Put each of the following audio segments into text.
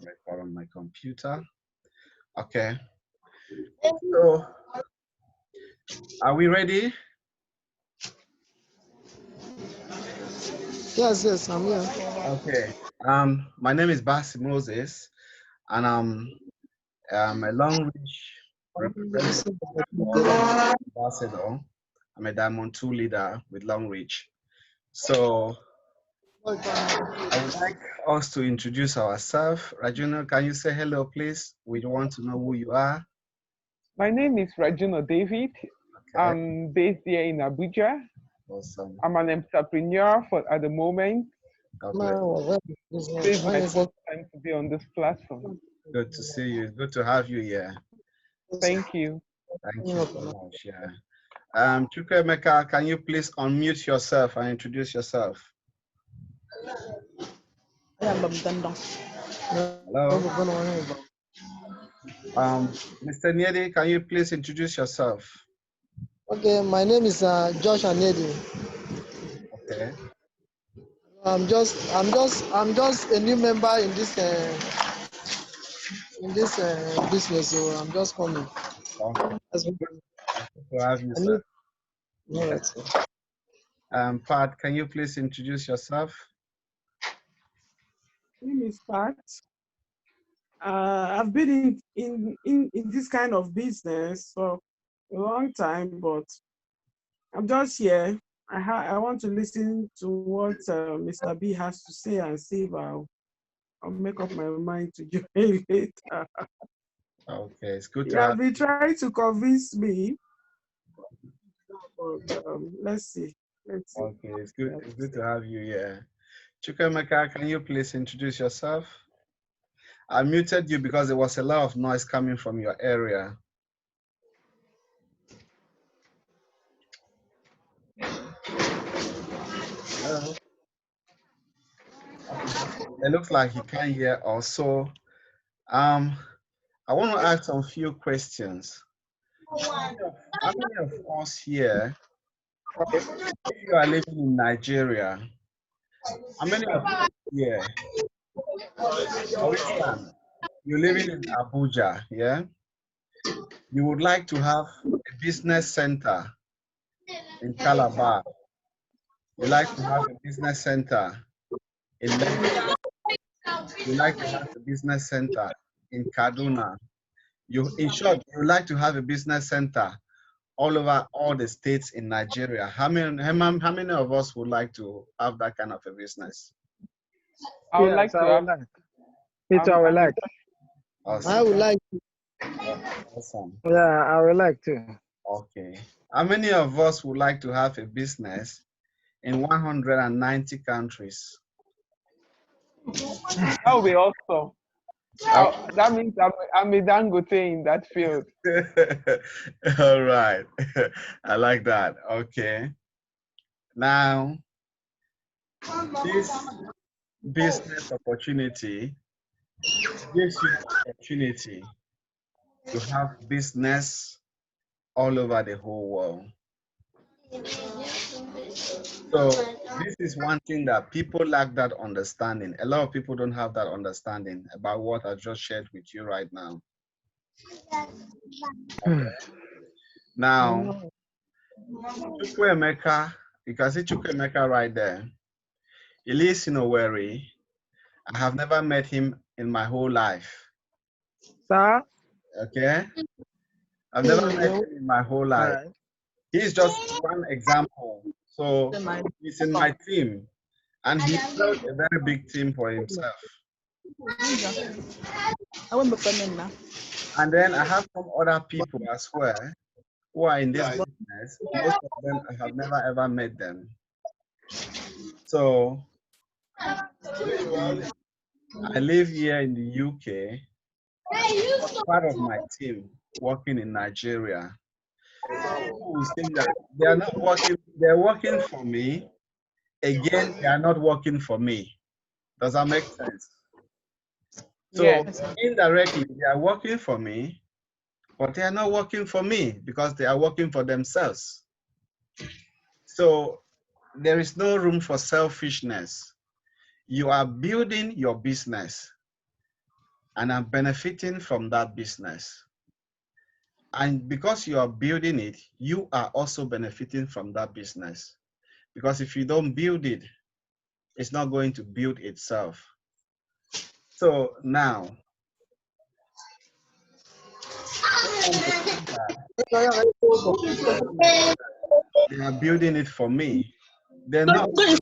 Record on my computer. Okay. So, are we ready? Yes, I'm here. Okay. My name is Basi Moses, and I'm a Longreach representative ambassador. I'm a Diamond 2 leader with Longreach. So, I would like us to introduce ourselves. Rajuna, can you say hello, please? We want to know who you are. My name is Rajuna David. Okay. I'm based here in Abuja. Awesome. I'm an entrepreneur at the moment. This is my first time to be on this platform. Good to see you. Good to have you here. Thank you. Thank you so much. Yeah. Chukwemeka, can you please unmute yourself and introduce yourself? Hello. Mr. Niedi, can you please introduce yourself? Okay, my name is Josh Anedi. Okay. I'm just a new member in this business, so I'm just coming. Okay. Good to have you, sir. Yes. Pat, can you please introduce yourself? My name is Pat. I've been in this kind of business for a long time, but I'm just here. I want to listen to what Mr. B has to say and see if I'll make up my mind to join later. Okay, it's good to You have have been trying to convince me, but let's see. Let's see. Okay, it's good to have you here. Chukwemeka, can you please introduce yourself? I muted you because there was a lot of noise coming from your area. Hello? It looks like he can't hear also. I want to ask some few questions. How many of us here, if you are living in Nigeria, how many of us here, for instance, you're living in Abuja, yeah? You would like to have a business center in Calabar. You like to have a business center in Lagos. You like to have a business center in Kaduna. In short, you like to have a business center all over all the states in Nigeria. How many of us would like to have that kind of a business? I would like to have. I would like. Awesome. I would like to. Awesome. Yeah, I would like to. Okay. How many of us would like to have a business in 190 countries? That would be awesome. That means I'm a Dangote in that field. All right. I like that. Okay. Now, this business opportunity gives you the opportunity to have business all over the whole world. So this is one thing that people lack that understanding. A lot of people don't have that understanding about what I just shared with you right now. Okay. Now, Chukwemeka, you can see Chukwemeka right there. He lives in Owerri. I have never met him in my whole life. Sir? Okay? I've never met him in my whole life. Right. He's just one example. So he's in my team, and he built a very big team for himself. And then I have some other people as well who are in this business. Most of them, I have never ever met them. So I live here in the UK. Part of my team working in Nigeria. Who think that they are not working, they're working for me. Again, they are not working for me. Does that make sense? So yes. Indirectly, they are working for me, but they are not working for me because they are working for themselves. So there is no room for selfishness. You are building your business. and I'm benefiting from that business. And because you are building it, you are also benefiting from that business. Because if you don't build it, it's not going to build itself. So now, they are building it for me. They're not. If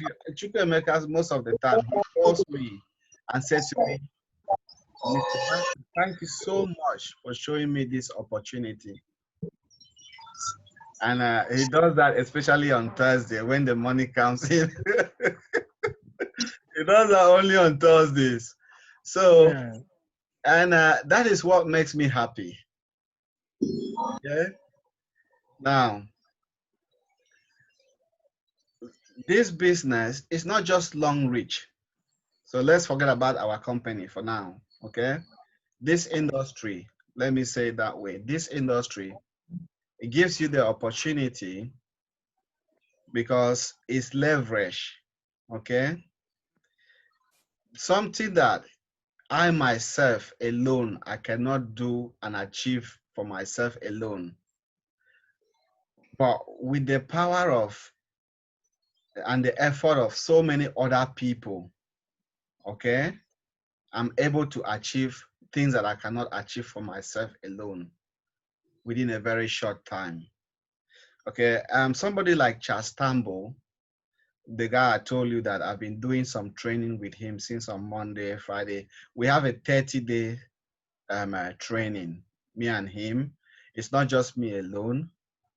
you Chukwemeka, most of the time, he calls me and says to me, Mr. Banky, thank you so much for showing me this opportunity. And he does that especially on Thursday when the money comes in. He does that only on Thursdays. So, yeah. And that is what makes me happy. Okay. Now, this business is not just Longrich. So let's forget about our company for now. Okay. This industry, let me say it that way. This industry, it gives you the opportunity because it's leverage. Okay. Something that I myself alone, I cannot do and achieve for myself alone. But with the power of and the effort of so many other people, okay, I'm able to achieve things that I cannot achieve for myself alone within a very short time. Okay, somebody like Charles Tambo, the guy I told you that I've been doing some training with him since on Monday, Friday. We have a 30-day training, me and him. It's not just me alone.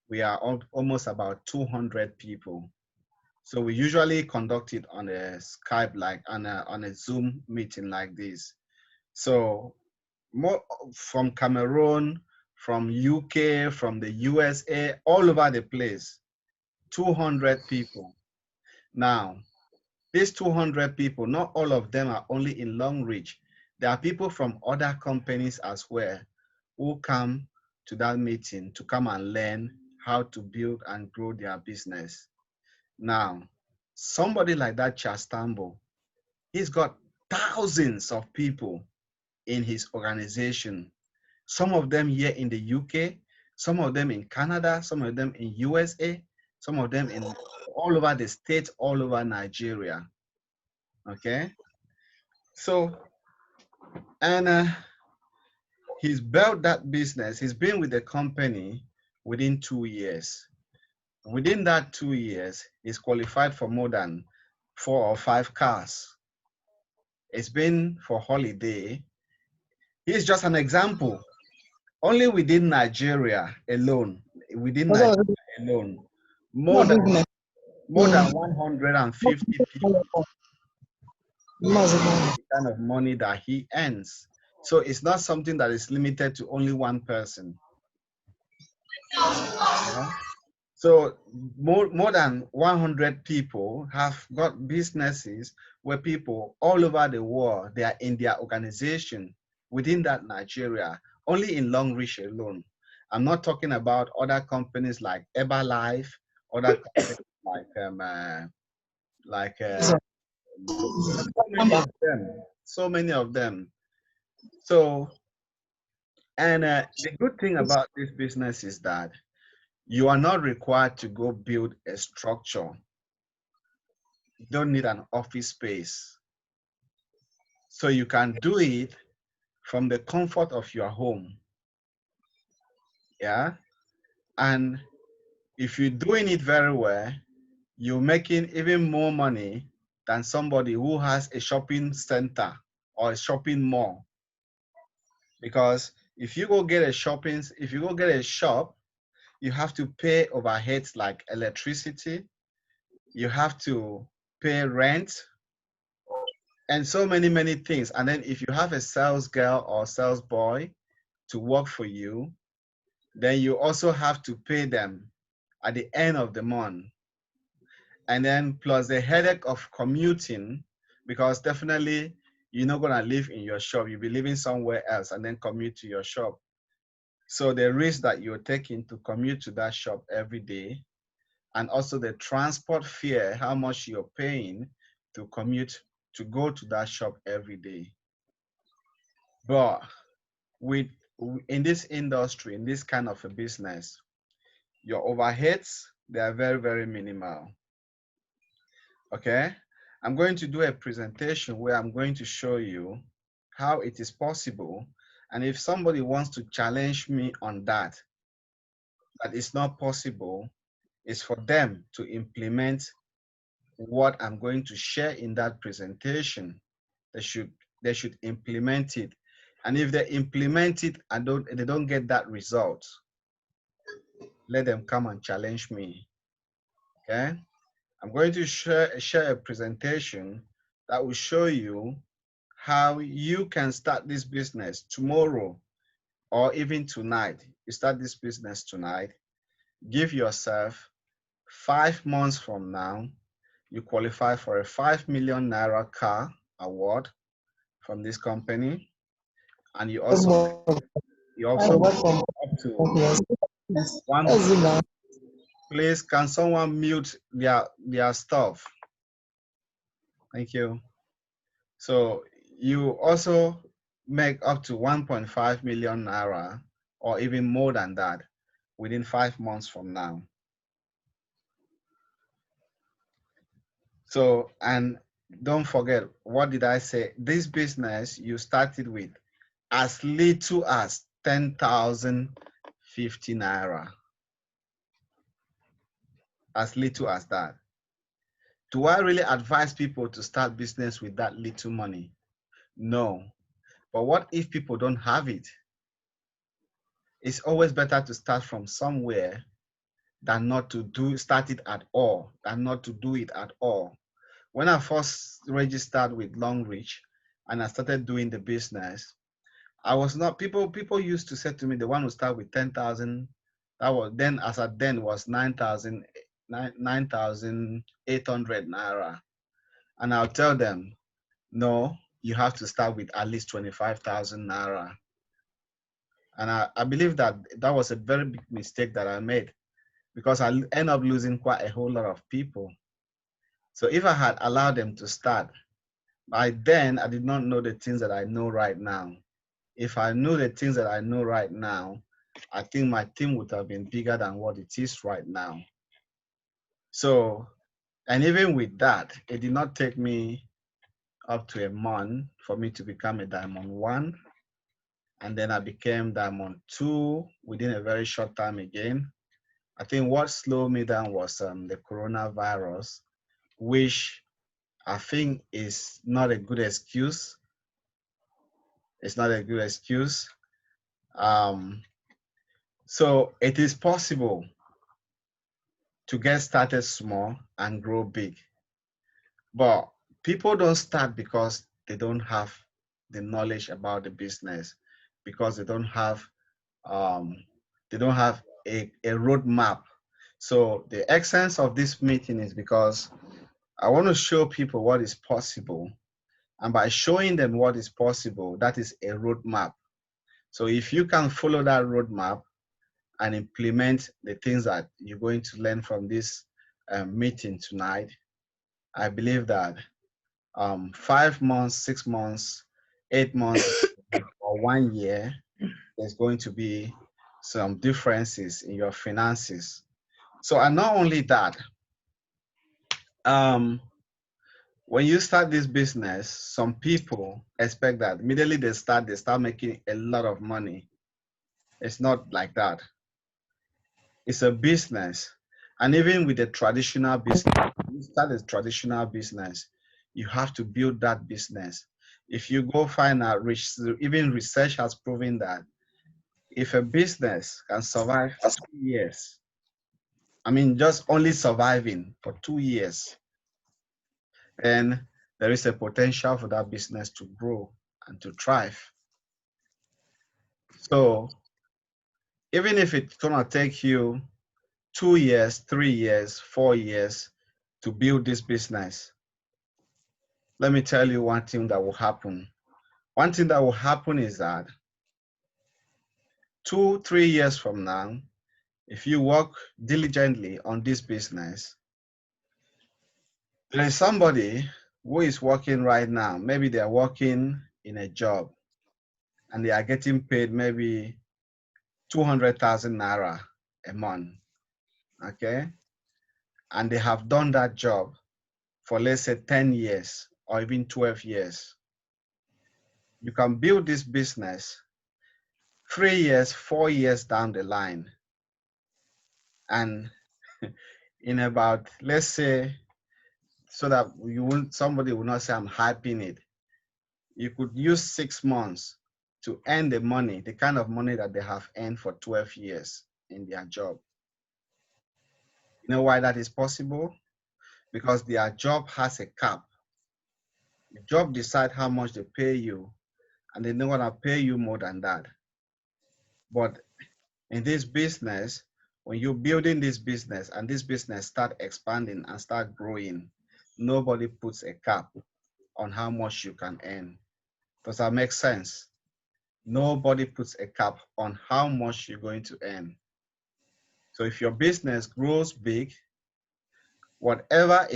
We are almost about 200 people. So we usually conduct it on a Skype, like on a Zoom meeting like this. So more from Cameroon, from UK, from the USA, all over the place, 200 people. Now, these 200 people, not all of them are only in Longrich. There are people from other companies as well who come to that meeting to come and learn how to build and grow their business. Now, somebody like that, Chastambo, he's got thousands of people in his organization. Some of them here in the UK, some of them in Canada, some of them in USA, some of them in all over the states, all over Nigeria. Okay. So, and he's built that business. He's been with the company within 2 years. Within that 2 years, he's qualified for more than 4 or 5 cars. It's been for holiday. He's just an example. Only within Nigeria alone, more than 150 people, the kind of money that he earns. So it's not something that is limited to only one person. Yeah? So more than 100 people have got businesses where people all over the world, they are in their organization within that Nigeria, only in Longrich alone. I'm not talking about other companies like Herbalife, other companies so many of them. So, and the good thing about this business is that you are not required to go build a structure. You don't need an office space. So you can do it from the comfort of your home. Yeah. And if you're doing it very well, you're making even more money than somebody who has a shopping center or a shopping mall. Because if you go get a shop, you have to pay overheads like electricity, you have to pay rent, and so many things. And then if you have a sales girl or sales boy to work for you, then you also have to pay them at the end of the month. And then plus the headache of commuting, because definitely you're not gonna live in your shop, you'll be living somewhere else and then commute to your shop. So the risk that you're taking to commute to that shop every day, and also the transport fare, how much you're paying to commute to go to that shop every day. But in this industry, in this kind of a business, your overheads, they are very, very minimal. Okay, I'm going to do a presentation where I'm going to show you how it is possible. And if somebody wants to challenge me on that it's not possible, it's for them to implement what I'm going to share in that presentation. They should implement it. And if they implement it and they don't get that result, let them come and challenge me. Okay? I'm going to share a presentation that will show you how you can start this business tomorrow or even tonight. You start this business tonight. Give yourself 5 months from now, you qualify for a 5 million naira car award from this company, and you also up to one. Please, can someone mute their stuff? Thank you. So you also make up to 1.5 million naira or even more than that within 5 months from now. So, and don't forget, what did I say? This business you started with as little as 10,050 naira. As little as that. Do I really advise people to start business with that little money? No. But what if people don't have it? It's always better to start from somewhere than not to start it at all, than not to do it at all. When I first registered with LONGRICH and I started doing the business, I was not, people used to say to me, the one who start with 10,000, that was then, as at then was 9,800 naira. And I'll tell them, no, you have to start with at least 25,000 naira. And I believe that was a very big mistake that I made, because I end up losing quite a whole lot of people. So if I had allowed them to start, by then I did not know the things that I know right now. If I knew the things that I know right now, I think my team would have been bigger than what it is right now. So, and even with that, it did not take me up to a month for me to become a Diamond 1. And then I became Diamond 2 within a very short time again. I think what slowed me down was the coronavirus, which I think is not a good excuse. It's not a good excuse. So it is possible to get started small and grow big. But people don't start because they don't have the knowledge about the business, because they don't have a roadmap. So the essence of this meeting is because I want to show people what is possible. And by showing them what is possible, that is a roadmap. So if you can follow that roadmap and implement the things that you're going to learn from this meeting tonight, I believe that 5 months, 6 months, 8 months, or 1 year, there's going to be some differences in your finances. So, and not only that, when you start this business, some people expect that immediately they start making a lot of money. It's not like that. It's a business. And even with a traditional business, you start a traditional business, you have to build that business. If you go find out, even research has proven that if a business can survive for 2 years, I mean, just only surviving for 2 years, then there is a potential for that business to grow and to thrive. So even if it's gonna take you 2 years, 3 years, 4 years to build this business, let me tell you one thing that will happen. One thing that will happen is that 2, 3 years from now, if you work diligently on this business, there is somebody who is working right now, maybe they are working in a job and they are getting paid maybe 200,000 naira a month, okay? And they have done that job for, let's say, 10 years or even 12 years. You can build this business 3 years, 4 years down the line. And in about, let's say, so that somebody will not say I'm hyping it, you could use 6 months to earn the money, the kind of money that they have earned for 12 years in their job. You know why that is possible? Because their job has a cap. The job decides how much they pay you, and they're not gonna pay you more than that. But in this business, when you're building this business and this business start expanding and start growing, nobody puts a cap on how much you can earn. Does that make sense? Nobody puts a cap on how much you're going to earn. So if your business grows big, whatever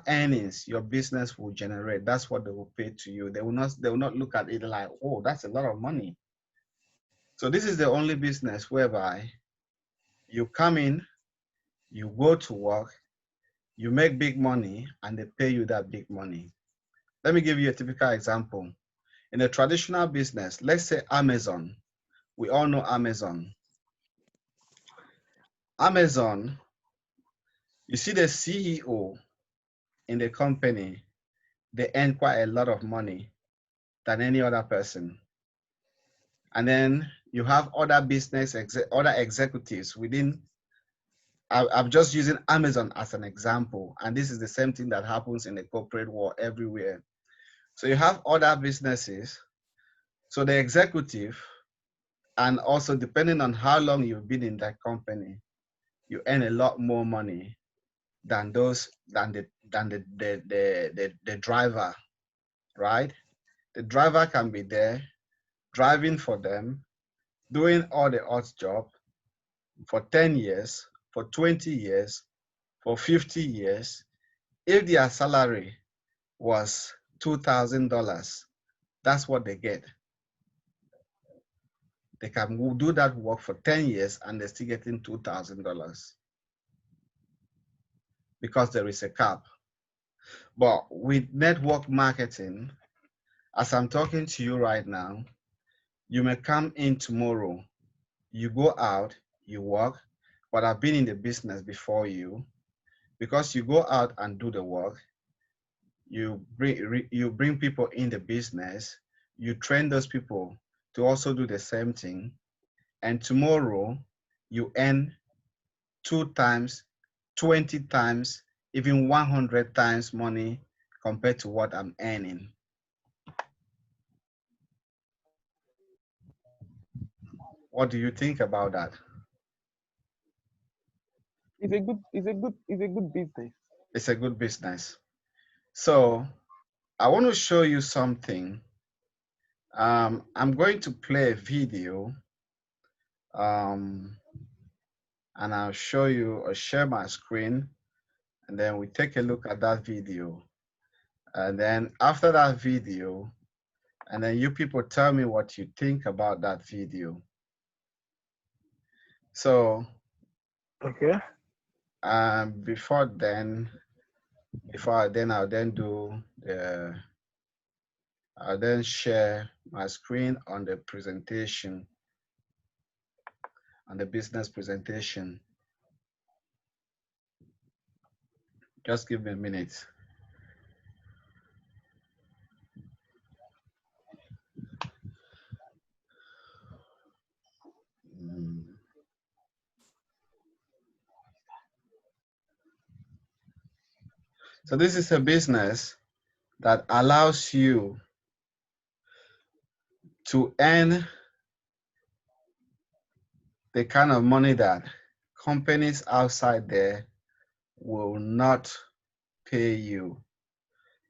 earnings your business will generate, that's what they will pay to you. They will not look at it like, oh, that's a lot of money. So this is the only business whereby you come in, you go to work, you make big money, and they pay you that big money. Let me give you a typical example. In a traditional business, let's say Amazon. We all know Amazon. Amazon, you see the CEO in the company, they earn quite a lot of money than any other person. And then you have other other executives within. I'm just using Amazon as an example, and this is the same thing that happens in the corporate world everywhere. So you have other businesses. So the executive, and also depending on how long you've been in that company, you earn a lot more money than the driver, right? The driver can be there driving for them, doing all the odd job for 10 years, for 20 years, for 50 years. If their salary was $2,000, that's what they get. They can do that work for 10 years and they're still getting $2,000 because there is a cap. But with network marketing, as I'm talking to you right now, you may come in tomorrow, you go out, you work, but I've been in the business before you. Because you go out and do the work, you bring people in the business, you train those people to also do the same thing, and tomorrow you earn 2 times, 20 times, even 100 times money compared to what I'm earning. What do you think about that? It's a good business. It's a good business. So I want to show you something. I'm going to play a video, and I'll show you or share my screen, and then we take a look at that video. And then after that video, and then you people tell me what you think about that video. So, okay. Before I'll then share my screen on the presentation, on the business presentation. Just give me a minute. So this is a business that allows you to earn the kind of money that companies outside there will not pay you.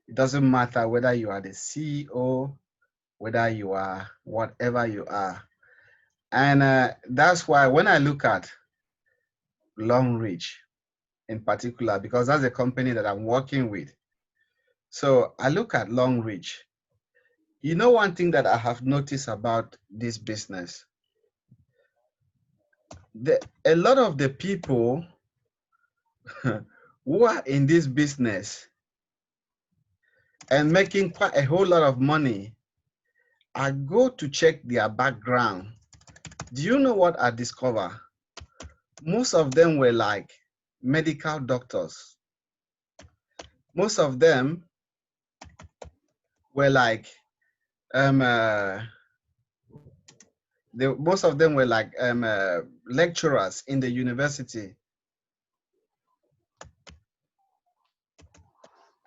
It doesn't matter whether you are the CEO, whether you are whatever you are. And that's why when I look at LONGRICH in particular, because that's a company that I'm working with. So I look at Longrich. You know, one thing that I have noticed about this business, a lot of the people who are in this business and making quite a whole lot of money, I go to check their background. Do you know what I discover? Most of them were like medical doctors. Most of them were like most of them were like lecturers in the university.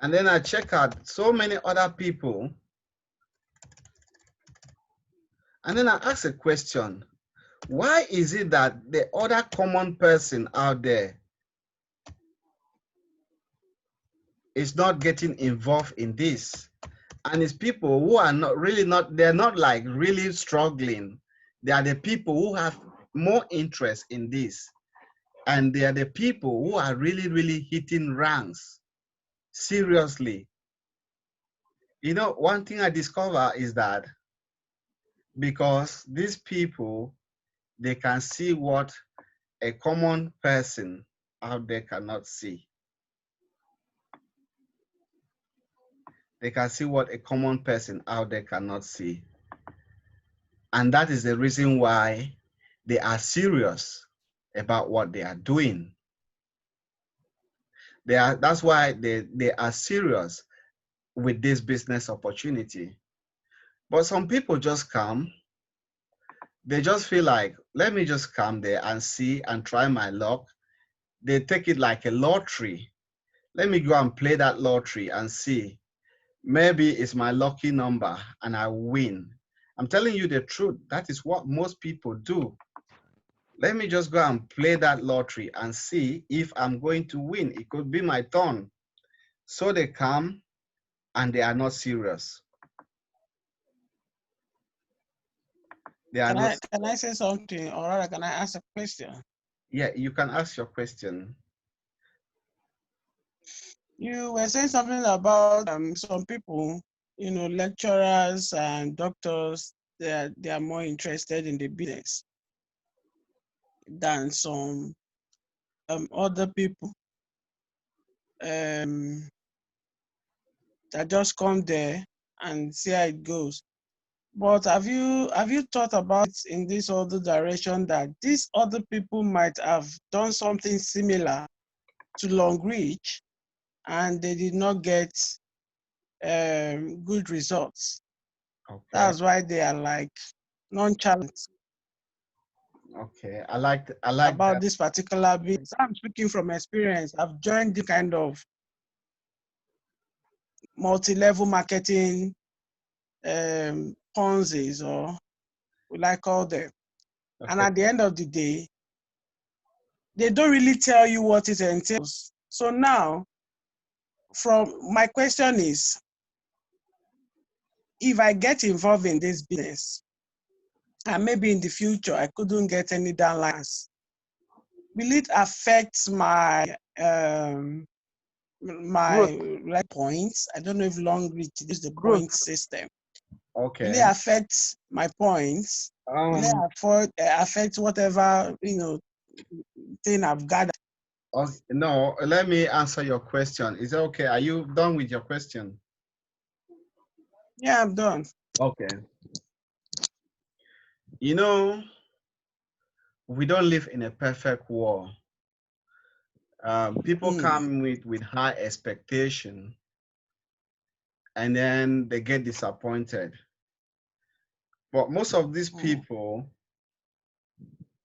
And then I check out so many other people. And then I ask a question. Why is it that the other common person out there is not getting involved in this? And it's people who are they're not like really struggling. They are the people who have more interest in this. And they are the people who are really, really hitting ranks. Seriously. You know, one thing I discover is that because these people, they can see what a common person out there cannot see. They can see what a common person out there cannot see. And that is the reason why they are serious about what they are doing. That's why they are serious with this business opportunity. But some people just come, they just feel like, let me just come there and see and try my luck. They take it like a lottery. Let me go and play that lottery and see. Maybe it's my lucky number and I win. I'm telling you the truth. That is what most people do. Let me just go and play that lottery and see if I'm going to win. It could be my turn. So they come and they are not serious. Can I say something, or rather, can I ask a question? Yeah, you can ask your question. You were saying something about some people, you know, lecturers and doctors, they are more interested in the business than some other people that just come there and see how it goes. But have you thought about it in this other direction, that these other people might have done something similar to Longrich and they did not get good results? Okay. That's why they are like nonchalant. Okay, I like about that. This particular business. I'm speaking from experience. I've joined the kind of multi-level marketing Ponzi's, or we like call them. Okay. And at the end of the day, they don't really tell you what it entails. So now, from my question is, if I get involved in this business, and maybe in the future I couldn't get any downlines, will it affect my like points? I don't know if Longrich is the point system. Okay. Will it affect my points? Will it affect whatever, you know, thing I've gathered? Okay, no, let me answer your question. Is it okay? Are you done with your question? Yeah, I'm done. Okay. You know, we don't live in a perfect world. People come with high expectation and then they get disappointed. But most of these people,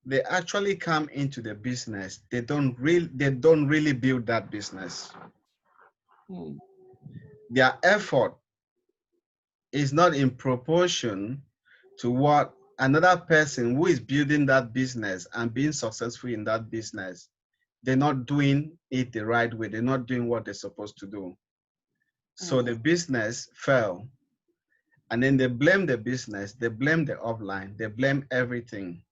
they actually come into the business. They don't really build that business. Their effort is not in proportion to what another person who is building that business and being successful in that business, they're not doing it the right way. They're not doing what they're supposed to do. So the business fell. And then they blame the business, they blame the upline, they blame everything.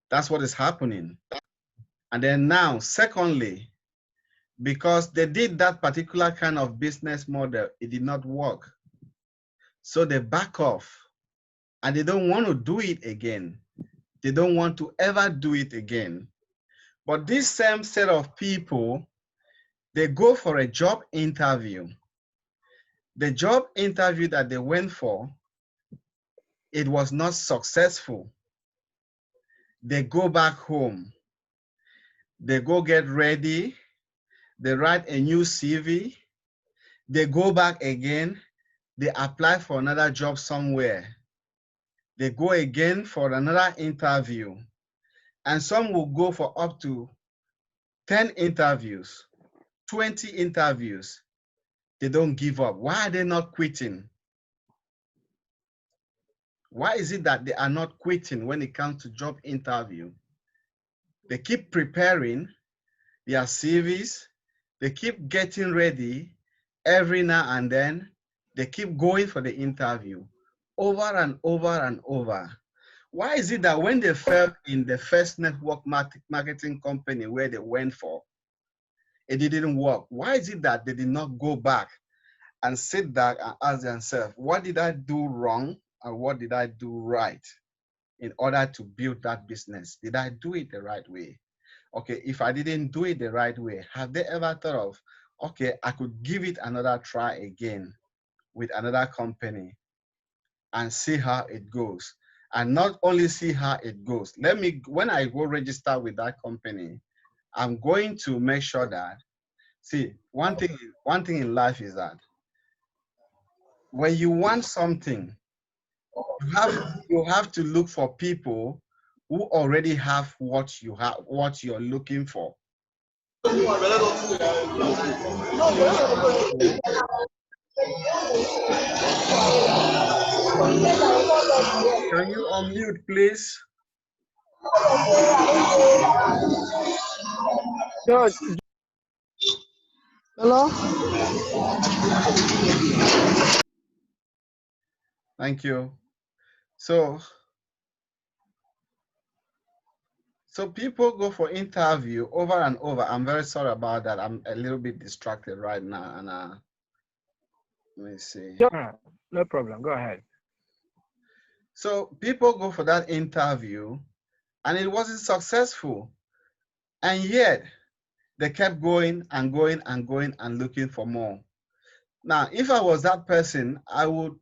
That's what is happening. And then now, secondly, because they did that particular kind of business model. It did not work. So they back off and they don't want to do it again. They don't want to ever do it again. But this same set of people, they go for a job interview. The job interview that they went for, it was not successful. They go back home. They go get ready. They write a new CV. They go back again. They apply for another job somewhere. They go again for another interview. And some will go for up to 10 interviews, 20 interviews. They don't give up. Why are they not quitting? Why is it that they are not quitting when it comes to job interview? They keep preparing their CVs. They keep getting ready every now and then. They keep going for the interview over and over and over. Why is it that when they fell in the first network marketing company where they went for, it didn't work? Why is it that they did not go back and sit back and ask themselves, what did I do wrong and what did I do right in order to build that business? Did I do it the right way? Okay, if I didn't do it the right way, have they ever thought of, okay, I could give it another try again with another company and see how it goes? And not only see how it goes, when I go register with that company, I'm going to make sure that, see, one thing in life is that when you want something, you have to look for people who already have what you're looking for. Can you unmute, please? George. Hello? Thank you. So people go for interview over and over. I'm very sorry about that. I'm a little bit distracted right now. And let me see. No problem. Go ahead. So people go for that interview and it wasn't successful. And yet they kept going and going and going and looking for more. Now, if I was that person, I would,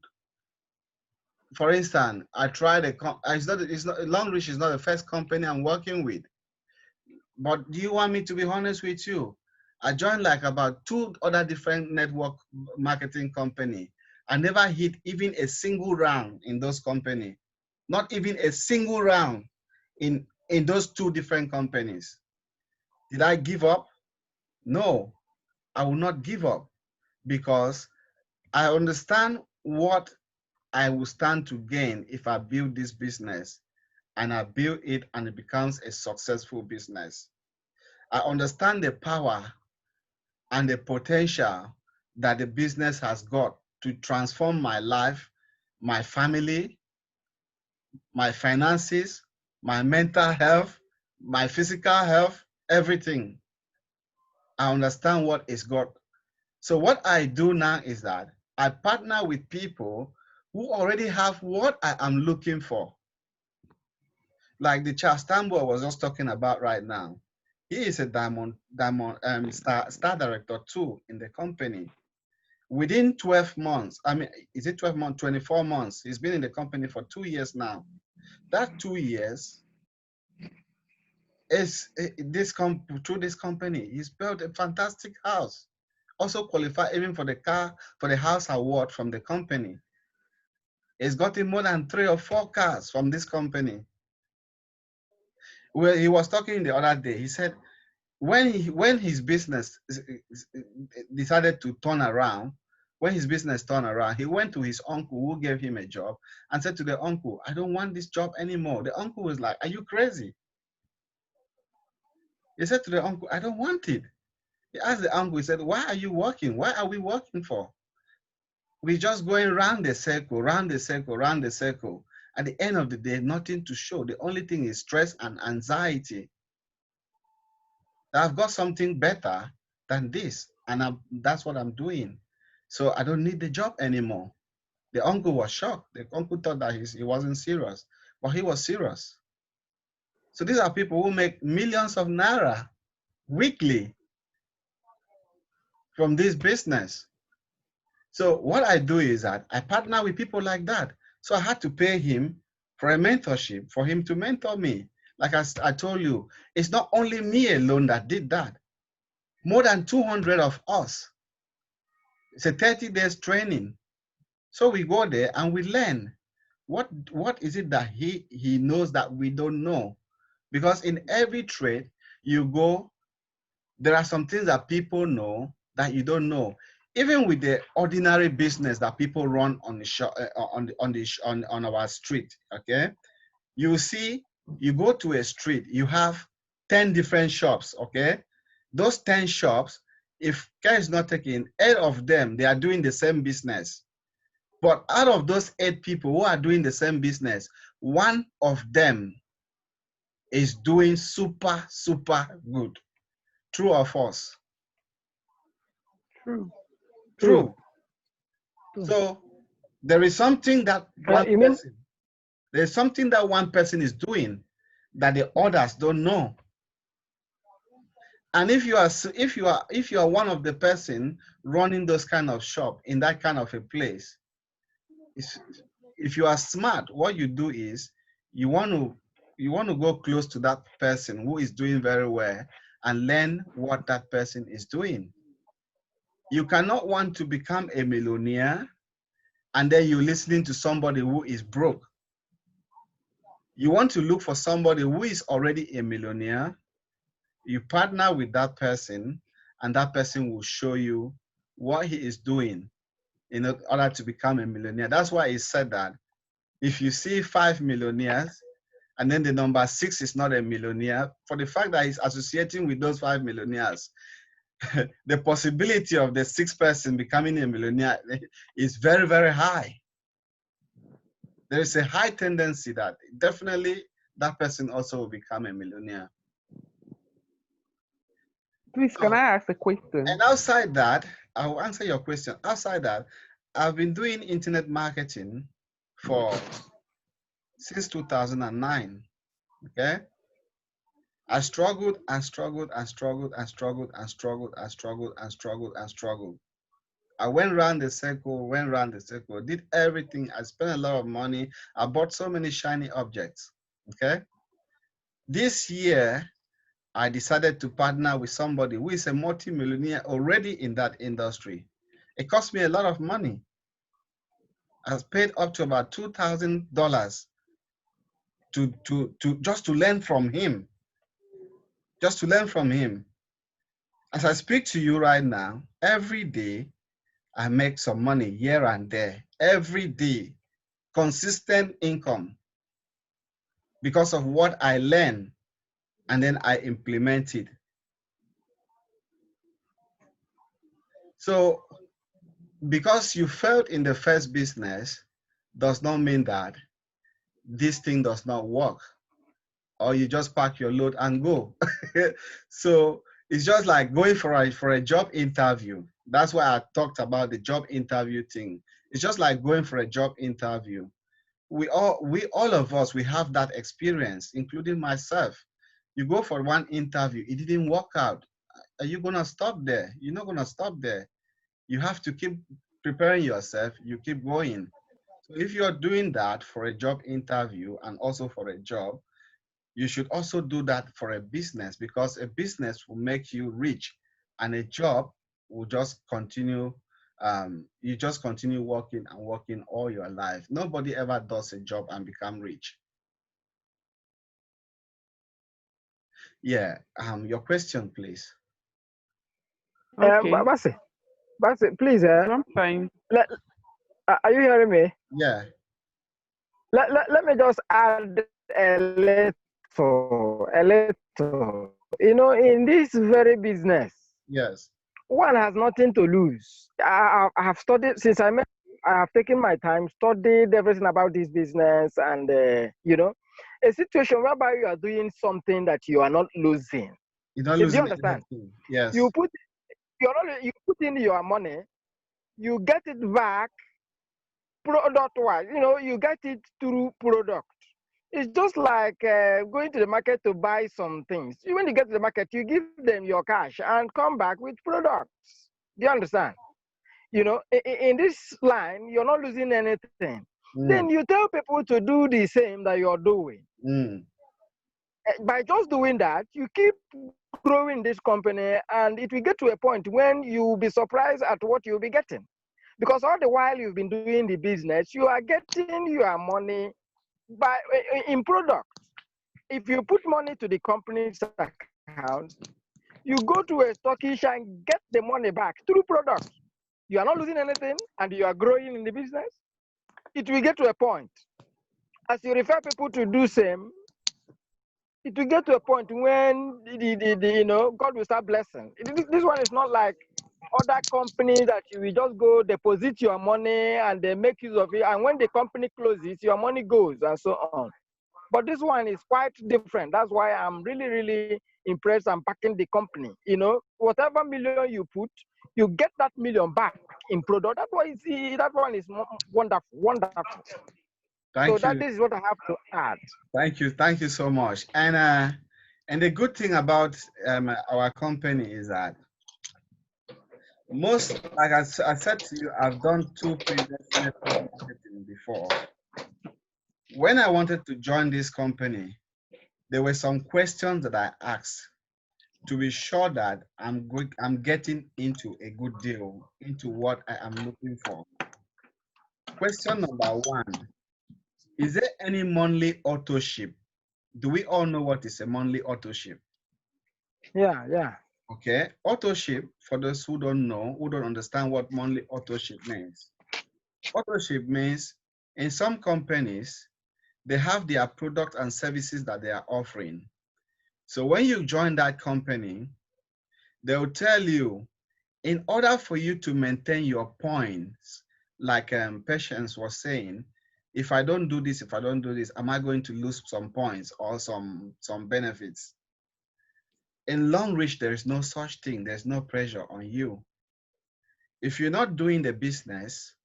for instance, I tried LONGRICH is not the first company I'm working with. But do you want me to be honest with you? I joined like about 2 other different network marketing company. I never hit even a single round in those companies. Not even a single round in those 2 different companies. Did I give up? No, I will not give up because I understand what I will stand to gain if I build this business and I build it and it becomes a successful business. I understand the power and the potential that the business has got to transform my life, my family, my finances, my mental health, my physical health, everything. I understand what it's got. So what I do now is that I partner with people who already have what I am looking for. Like the Chastambo I was just talking about right now. He is a diamond star director too in the company. Within 12 months, I mean, is it 12 months, 24 months? He's been in the company for 2 years now. That 2 years is through this company. He's built a fantastic house. Also qualified even for the house award from the company. He's gotten more than 3 or 4 cars from this company. Well, he was talking the other day. He said when his business decided to turn around, when his business turned around, he went to his uncle who gave him a job and said to the uncle, I don't want this job anymore. The uncle was like, are you crazy? He said to the uncle, I don't want it. He asked the uncle, he said, why are you working? Why are we working for? We're just going round the circle, round the circle, round the circle. At the end of the day, nothing to show. The only thing is stress and anxiety. I've got something better than this, and that's what I'm doing. So I don't need the job anymore. The uncle was shocked. The uncle thought that he wasn't serious, but he was serious. So these are people who make millions of naira weekly from this business. So what I do is that I partner with people like that. So I had to pay him for a mentorship, for him to mentor me. Like I told you, it's not only me alone that did that. More than 200 of us. It's a 30 days training. So we go there and we learn. What is it that he knows that we don't know? Because in every trade you go, there are some things that people know that you don't know. Even with the ordinary business that people run on the shop, on our street, okay? You see, you go to a street, you have 10 different shops, okay? Those 10 shops, if care is not taken, 8 of them, they are doing the same business. But out of those 8 people who are doing the same business, 1 of them is doing super, super good. True or false? True. True. So there is something that there's something that one person is doing that the others don't know. And if you are one of the person running those kind of shop in that kind of a place, if you are smart, what you do is you want to go close to that person who is doing very well and learn what that person is doing. You cannot want to become a millionaire and then you're listening to somebody who is broke. You want to look for somebody who is already a millionaire. You partner with that person and that person will show you what he is doing in order to become a millionaire. That's why he said that if you see 5 millionaires and then the number 6 is not a millionaire, for the fact that he's associating with those 5 millionaires, the possibility of the 6th person becoming a millionaire is very, very high. There is a high tendency that definitely that person also will become a millionaire. Please, can I ask a question? And outside that, I will answer your question. Outside that, I've been doing internet marketing since 2009. Okay. I struggled and struggled and struggled and struggled and struggled and struggled and struggled and struggled. I went around the circle, did everything. I spent a lot of money. I bought so many shiny objects. Okay. This year, I decided to partner with somebody who is a multi-millionaire already in that industry. It cost me a lot of money. I paid up to about $2,000 to just to learn from him. Just to learn from him. As I speak to you right now, every day I make some money here and there. Every day, consistent income because of what I learn and then I implement it. So because you failed in the first business does not mean that this thing does not work or you just pack your load and go. So it's just like going for a job interview. That's why I talked about the job interview thing. It's just like going for a job interview. We all of us, we have that experience, including myself. You go for one interview, it didn't work out. Are you gonna stop there? You're not gonna stop there. You have to keep preparing yourself, you keep going. So if you're doing that for a job interview and also for a job, you should also do that for a business because a business will make you rich and a job will just continue. You just continue working and working all your life. Nobody ever does a job and become rich. Yeah, your question, please. Okay. Basi, please, Sometimes. Are you hearing me? Yeah. Let me just add a little. You know, in this very business, Yes. one has nothing to lose. I have studied since I have taken my time, studied everything about this business, and you know, a situation whereby you are doing something that you are not losing. You're not Do you losing understand? anything. Yes. You put you put in your money, you get it back product wise. You get it through product. It's just like going to the market to buy some things. When you get to the market, you give them your cash and come back with products. Do you understand? In this line, you're not losing anything. Then you tell people to do the same that you're doing. By just doing that, you keep growing this company, and it will get to a point when you'll be surprised at what you'll be getting. Because all the while you've been doing the business, you are getting your money in product. If you put money to the company's account, you go to a stockish and get the money back through product. You are not losing anything, and you are growing in the business. It will get to a point, as you refer people to do same, it will get to a point when God will start blessing. This one is not like other companies that you will just go deposit your money and they make use of it, and when the company closes, your money goes and so on. But this one is quite different. That's why I'm really, really impressed and backing the company. Whatever million you put, you get that million back in product. That one is wonderful. Thank you. This is what I have to add. Thank you so much. And the good thing about our company is that like I said to you, I've done 2 previous network marketing before. When I wanted to join this company, there were some questions that I asked to be sure that I'm getting into a good deal, into what I am looking for. Question number 1. Is there any monthly auto ship? Do we all know what is a monthly auto ship? Yeah. Okay, auto ship, for those who don't know, who don't understand what monthly auto ship means. Auto ship means in some companies, they have their products and services that they are offering. So when you join that company, they'll tell you, in order for you to maintain your points, like Patience was saying, if I don't do this, am I going to lose some points or some benefits? In Longrich, there is no such thing. There's no pressure on you. If you're not doing the business,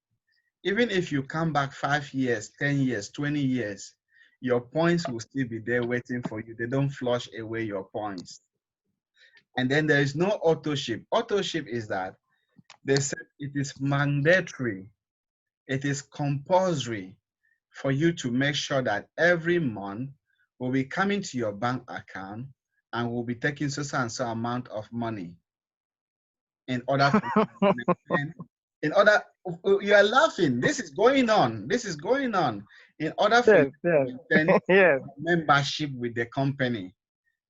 even if you come back 5 years, 10 years, 20 years, your points will still be there waiting for you. They don't flush away your points. And then there is no auto ship. Auto ship is that they said it is mandatory, it is compulsory for you to make sure that every month will be coming to your bank account and will be taking so and so amount of money in order for you to maintain, you are laughing. This is going on. In order for you to maintain membership with the company,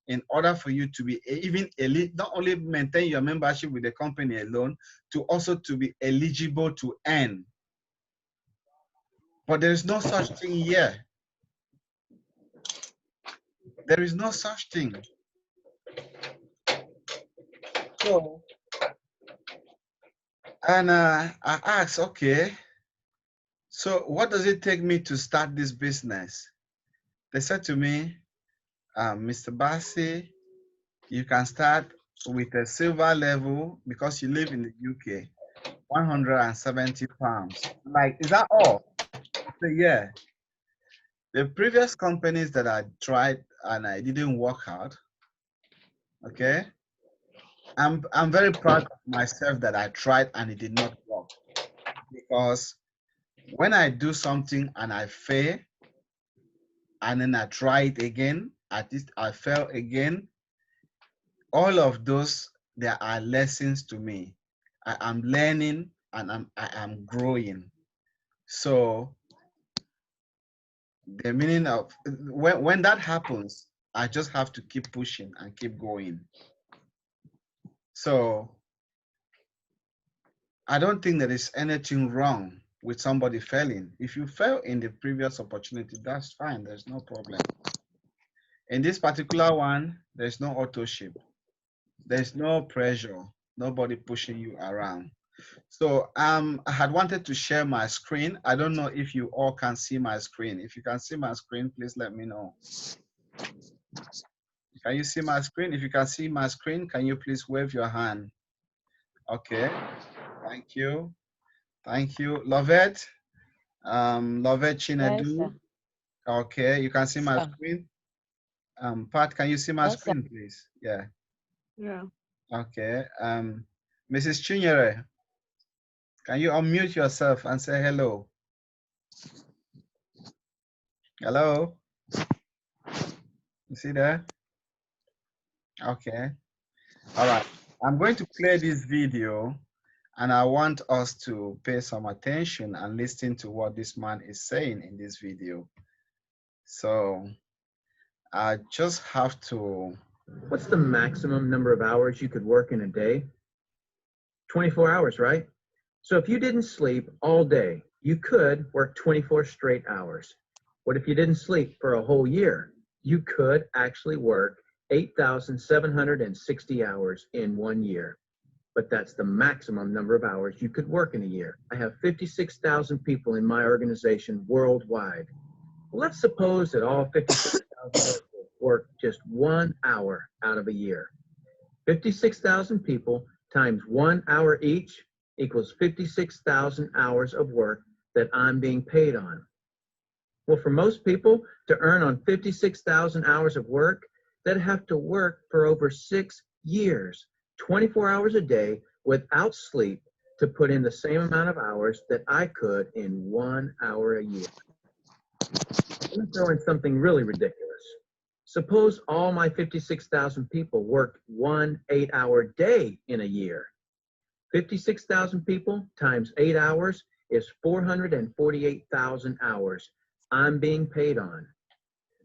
in order for you to be even not only maintain your membership with the company alone, to also to be eligible to earn. But there is no such thing here. There is no such thing. So, and I asked, okay, so what does it take me to start this business? They said to me, Mr. Bassi, you can start with a silver level because you live in the UK, 170 pounds. Like, is that all? So, yeah. The previous companies that I tried and I didn't work out, okay? I'm very proud of myself that I tried and it did not work. Because when I do something and I fail, and then I try it again, at least I fail again, all of those, there are lessons to me. I am learning and I am growing. So the meaning of when that happens, I just have to keep pushing and keep going. So I don't think there is anything wrong with somebody failing. If you fail in the previous opportunity, that's fine. There's no problem. In this particular one, there's no auto ship. There's no pressure. Nobody pushing you around. So I had wanted to share my screen. I don't know if you all can see my screen. If you can see my screen, please let me know. Can you see my screen? If you can see my screen, can you please wave your hand? Okay, thank you. Thank you. Lovette, Lovette Yes, Chinedu. sir. Okay, you can see my Sir. screen. Pat, can you see my Yes, sir. screen, please? Yeah. Yeah. Okay. Mrs. Chinyere, can you unmute yourself and say hello? Hello? You see there? Okay. All right. I'm going to play this video and I want us to pay some attention and listen to what this man is saying in this video. So I just have to. What's the maximum number of hours you could work in a day? 24 hours, right? So if you didn't sleep all day, you could work 24 straight hours. What if you didn't sleep for a whole year? You could actually work 8,760 hours in 1 year. But that's the maximum number of hours you could work in a year. I have 56,000 people in my organization worldwide. Well, let's suppose that all 56,000 people work just 1 hour out of a year. 56,000 people times 1 hour each equals 56,000 hours of work that I'm being paid on. Well, for most people to earn on 56,000 hours of work, they'd have to work for over 6 years, 24 hours a day without sleep to put in the same amount of hours that I could in 1 hour a year. Let me throw in something really ridiculous. Suppose all my 56,000 people worked 1 8-hour day in a year. 56,000 people times 8 hours is 448,000 hours I'm being paid on.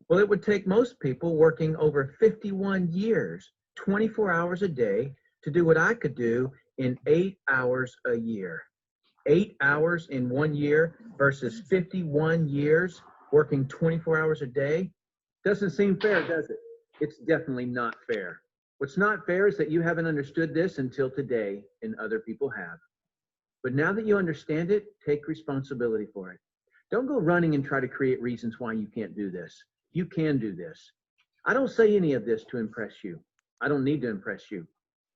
Well, it would take most people working over 51 years, 24 hours a day, to do what I could do in 8 hours a year. 8 hours in 1 year versus 51 years working 24 hours a day. Doesn't seem fair, does it? It's definitely not fair. What's not fair is that you haven't understood this until today, and other people have. But now that you understand it, take responsibility for it. Don't go running and try to create reasons why you can't do this. You can do this. I don't say any of this to impress you. I don't need to impress you.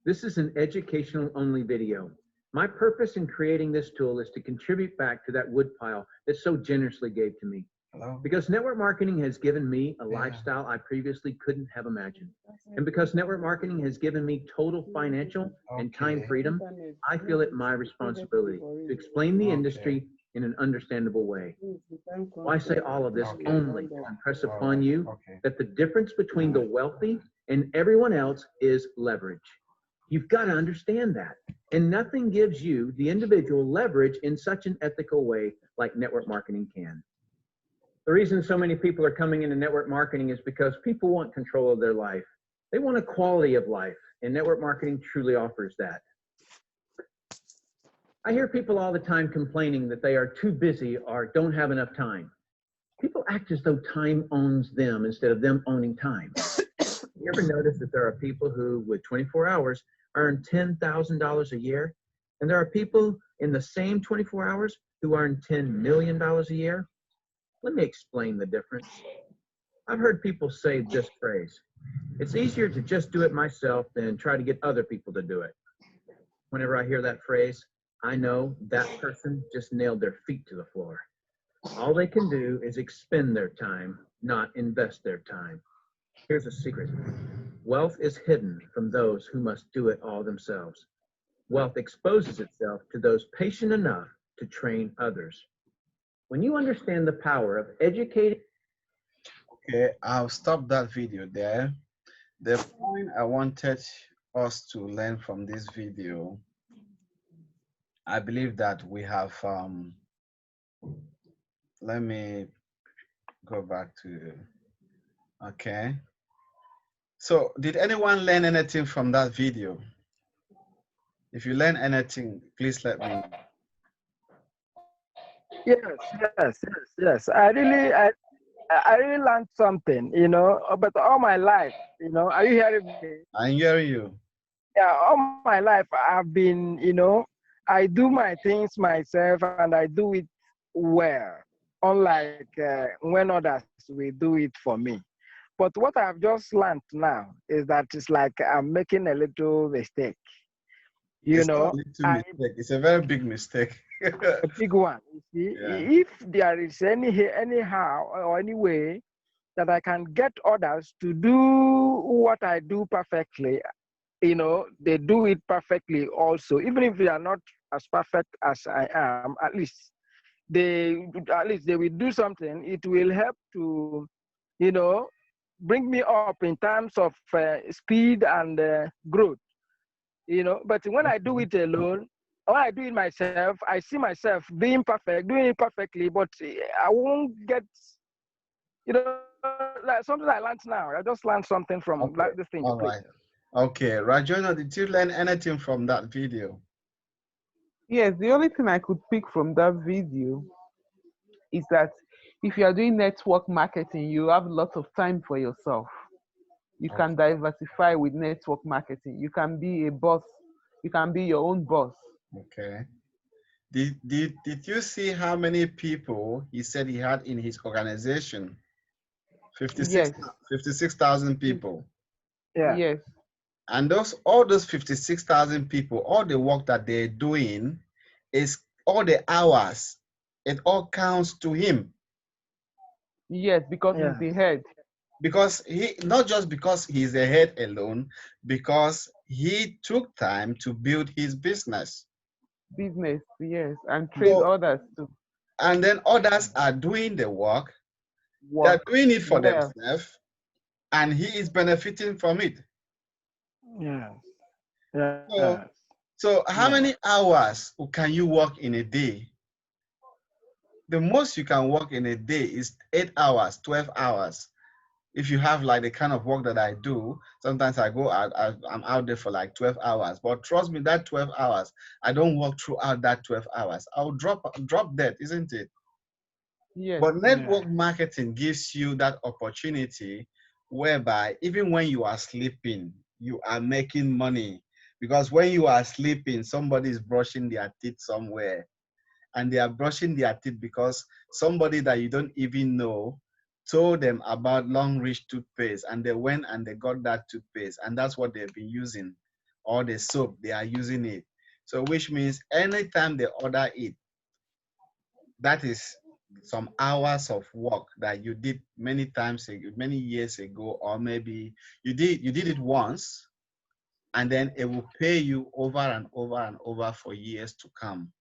This is an educational only video. My purpose in creating this tool is to contribute back to that woodpile that so generously gave to me. Hello? Because network marketing has given me a lifestyle I previously couldn't have imagined. And because network marketing has given me total financial and time freedom, I feel it my responsibility to explain the industry in an understandable way. Well, I say all of this only to impress upon you that the difference between the wealthy and everyone else is leverage. You've got to understand that. And nothing gives you, the individual, leverage in such an ethical way like network marketing can. The reason so many people are coming into network marketing is because people want control of their life. They want a quality of life, and network marketing truly offers that. I hear people all the time complaining that they are too busy or don't have enough time. People act as though time owns them instead of them owning time. You ever notice that there are people who, with 24 hours, earn $10,000 a year, and there are people in the same 24 hours who earn $10 million a year? Let me explain the difference. I've heard people say this phrase: it's easier to just do it myself than try to get other people to do it. Whenever I hear that phrase, I know that person just nailed their feet to the floor. All they can do is expend their time, not invest their time. Here's a secret. Wealth is hidden from those who must do it all themselves. Wealth exposes itself to those patient enough to train others. When you understand the power of educating. Okay, I'll stop that video there. The point I wanted us to learn from this video, I believe that we have, let me go back to, okay. So did anyone learn anything from that video? If you learn anything, please let me know. Yes. I really learned something, but all my life, are you hearing me? I'm hearing you. Yeah, all my life I've been, I do my things myself and I do it well, unlike when others will do it for me. But what I've just learned now is that it's like I'm making a little mistake. You It's not know, a little mistake. It's a very big mistake. a big one. You see, Yeah. if there is anyhow or any way that I can get others to do what I do perfectly, you know, they do it perfectly also. Even if they are not as perfect as I am, at least they will do something. It will help to, you know, bring me up in terms of speed and growth. You know, but when I do it alone, or I do it myself, I see myself doing it perfectly, but I won't get, you know, like something I learned now. I just learned something from Okay. this thing. All right. Okay. Rajona, did you learn anything from that video? Yes, the only thing I could pick from that video is that if you are doing network marketing, you have lots of time for yourself. You Okay. can diversify with network marketing. You can be a boss. You can be your own boss. Okay. Did you see how many people he said he had in his organization? 56 Yes, 56,000 people. Yeah. yes, And all those 56,000 people, all the work that they're doing is all the hours. It all counts to him. yes, because Yeah. it's the head. Because not just because he's the head alone, because he took time to build his business. Business, yes, and train So, others to and then others are doing the work. They are work. doing it for Yeah, themselves, and he is benefiting from it. Yeah. Yeah. So how many hours can you work in a day? The most you can work in a day is 8 hours, 12 hours. If you have like the kind of work that I do, sometimes I go out, I'm out there for like 12 hours. But trust me, that 12 hours, I don't work throughout that 12 hours. I'll drop dead, isn't it? yes, But network marketing gives you that opportunity whereby even when you are sleeping, you are making money. Because when you are sleeping, somebody is brushing their teeth somewhere. And they are brushing their teeth because somebody that you don't even know told them about Longrich toothpaste, and they went and they got that toothpaste, and that's what they've been using. Or the soap, they are using it. So which means anytime they order it, that is some hours of work that you did many times ago, many years ago, or maybe you did it once, and then it will pay you over and over and over for years to come.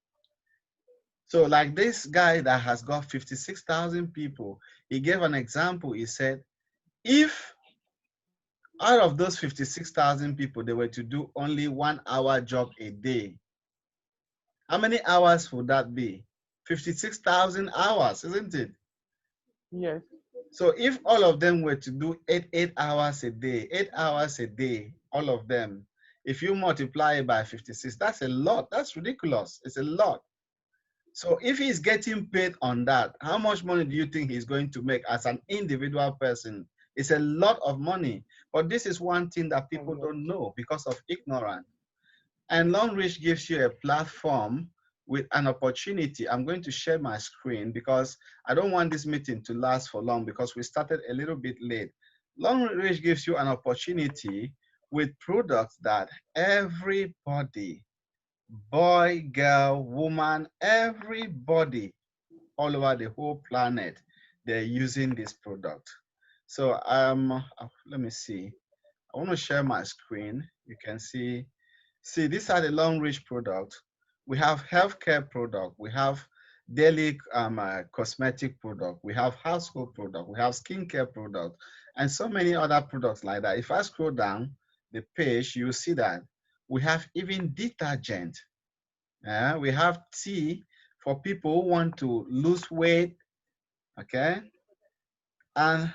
So like this guy that has got 56,000 people, he gave an example. He said, if out of those 56,000 people, they were to do only 1 hour job a day, how many hours would that be? 56,000 hours, isn't it? yes, So if all of them were to do 8 hours a day, 8 hours a day, all of them, if you multiply it by 56, that's a lot. That's ridiculous. It's a lot. So if he's getting paid on that, how much money do you think he's going to make as an individual person? It's a lot of money. But this is one thing that people don't know because of ignorance. And Longrich gives you a platform with an opportunity. I'm going to share my screen because I don't want this meeting to last for long because we started a little bit late. Longrich gives you an opportunity with products that everybody, boy, girl, woman, everybody all over the whole planet, they're using this product. So let me see. I want to share my screen. You can see these are the Longrich products. We have healthcare product. We have daily cosmetic product. We have household product. We have skincare product, and so many other products like that. If I scroll down the page, you see that we have even detergent. We have tea for people who want to lose weight, okay? And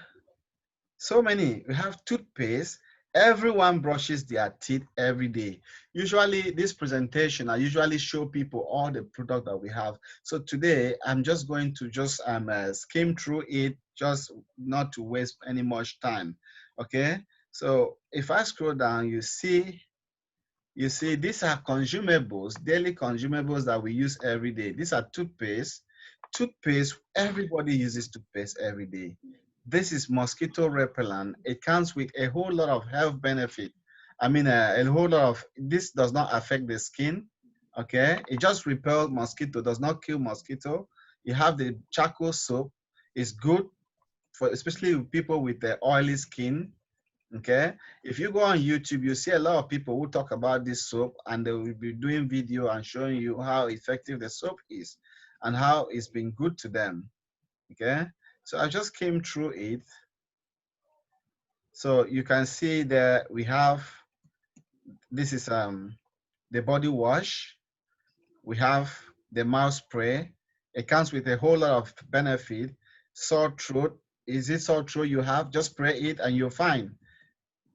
so many. We have toothpaste. Everyone brushes their teeth every day. Usually, this presentation, I usually show people all the product that we have. So today, I'm just going to just skim through it, just not to waste any much time, okay? So if I scroll down, you see these are consumables, daily consumables that we use every day. These are toothpaste. Toothpaste, everybody uses toothpaste every day. This is mosquito repellent. It comes with a whole lot of health benefit. A whole lot of this does not affect the skin. Okay, it just repels mosquito, does not kill mosquito. You have the charcoal soap. It's good for especially people with the oily skin. Okay, if you go on YouTube, you see a lot of people who talk about this soap, and they will be doing video and showing you how effective the soap is and how it's been good to them. Okay, so I just came through it. So you can see that we have, this is the body wash. We have the mouth spray. It comes with a whole lot of benefit. Sore throat, is it sore throat you have? Just spray it and you're fine.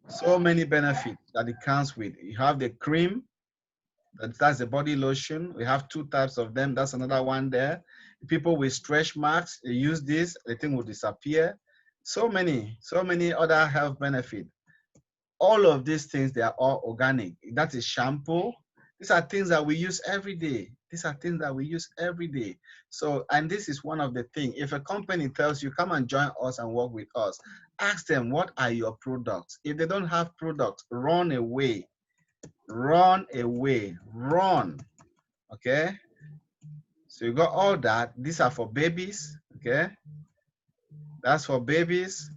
So many benefits that it comes with. You have the cream, that's the body lotion. We have 2 types of them. That's another one there. People with stretch marks, they use this, the thing will disappear. So many other health benefits. All of these things, they are all organic. That is shampoo. These are things that we use every day. These are things that we use every day. So, and this is one of the things. If a company tells you, come and join us and work with us, ask them, what are your products? If they don't have products, run away. Run away. Run. Okay? So you got all that. These are for babies. Okay? That's for babies.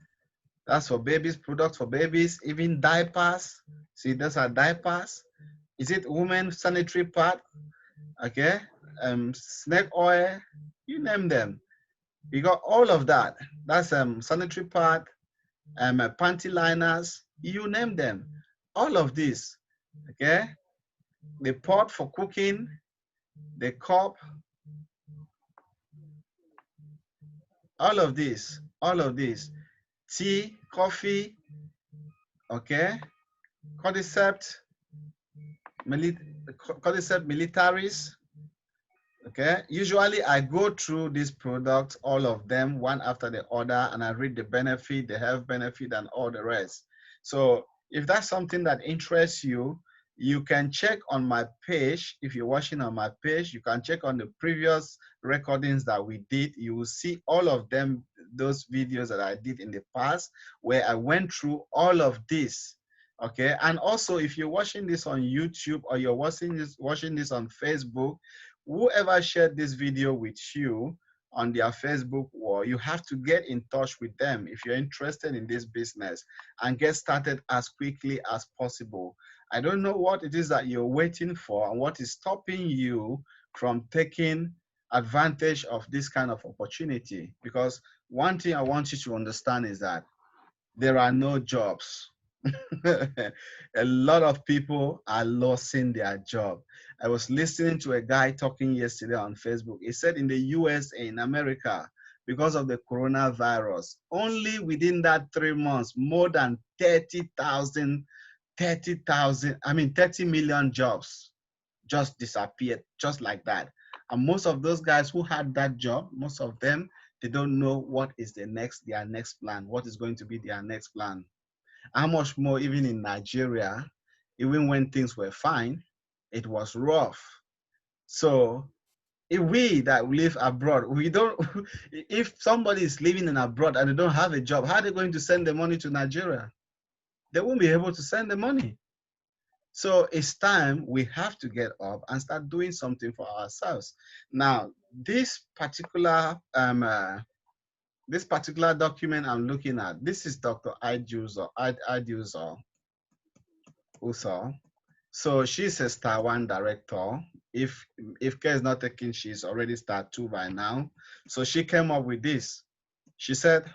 That's for babies, products for babies, even diapers. See, those are diapers. Is it women sanitary pad? Okay, snake oil, you name them. You got all of that. That's sanitary pad, panty liners, you name them. All of this, okay? The pot for cooking, the cup, all of this, tea, coffee, okay? Cordyceps, militaris. Okay, usually I go through these products, all of them, one after the other, and I read the benefit, the health benefit, and all the rest. So if that's something that interests you, you can check on my page. If you're watching on my page, you can check on the previous recordings that we did. You will see all of them, those videos that I did in the past, where I went through all of this. Okay, and also if you're watching this on YouTube or you're watching this on Facebook, whoever shared this video with you on their Facebook wall, you have to get in touch with them if you're interested in this business and get started as quickly as possible. I don't know what it is that you're waiting for and what is stopping you from taking advantage of this kind of opportunity, because one thing I want you to understand is that there are no jobs. A lot of people are losing their job. I was listening to a guy talking yesterday on Facebook. He said in the US, in America, because of the coronavirus, only within that 3 months, more than 30 million jobs just disappeared, just like that. And most of those guys who had that job, most of them, they don't know what is their next plan, what is going to be their next plan. How much more even in Nigeria, even when things were fine, it was rough. So if we that live abroad, we don't, if somebody is living in abroad and they don't have a job, how are they going to send the money to Nigeria? They won't be able to send the money. So it's time we have to get up and start doing something for ourselves. Now, this particular document I'm looking at, this is Dr. Iduzor Usor. So she's a star 1 director. If Care is not taking, she's already star 2 by now. So she came up with this. She said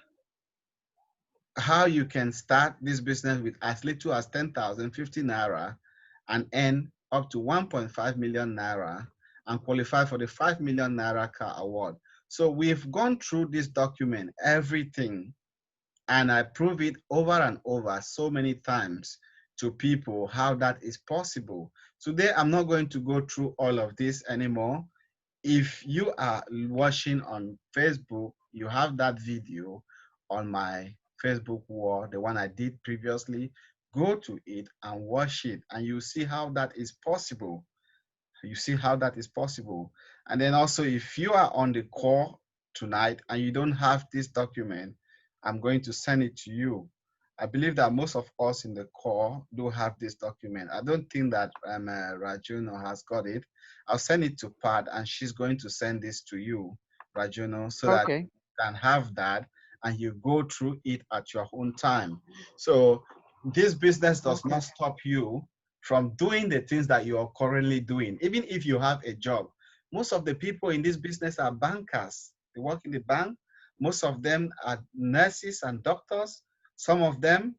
how you can start this business with as little as 10,050 naira and earn up to 1.5 million naira and qualify for the 5 million naira car award. So we've gone through this document, everything, and I prove it over and over so many times to people how that is possible. Today, I'm not going to go through all of this anymore. If you are watching on Facebook, you have that video on my Facebook wall, the one I did previously. Go to it and watch it, and you see how that is possible. You see how that is possible. And then also, if you are on the call tonight and you don't have this document, I'm going to send it to you. I believe that most of us in the core do have this document. I don't think that Rajuno has got it. I'll send it to Pat, and she's going to send this to you, Rajuno, so that Okay. you can have that and you go through it at your own time. So this business does not stop you from doing the things that you are currently doing, even if you have a job. Most of the people in this business are bankers. They work in the bank. Most of them are nurses and doctors. Some of them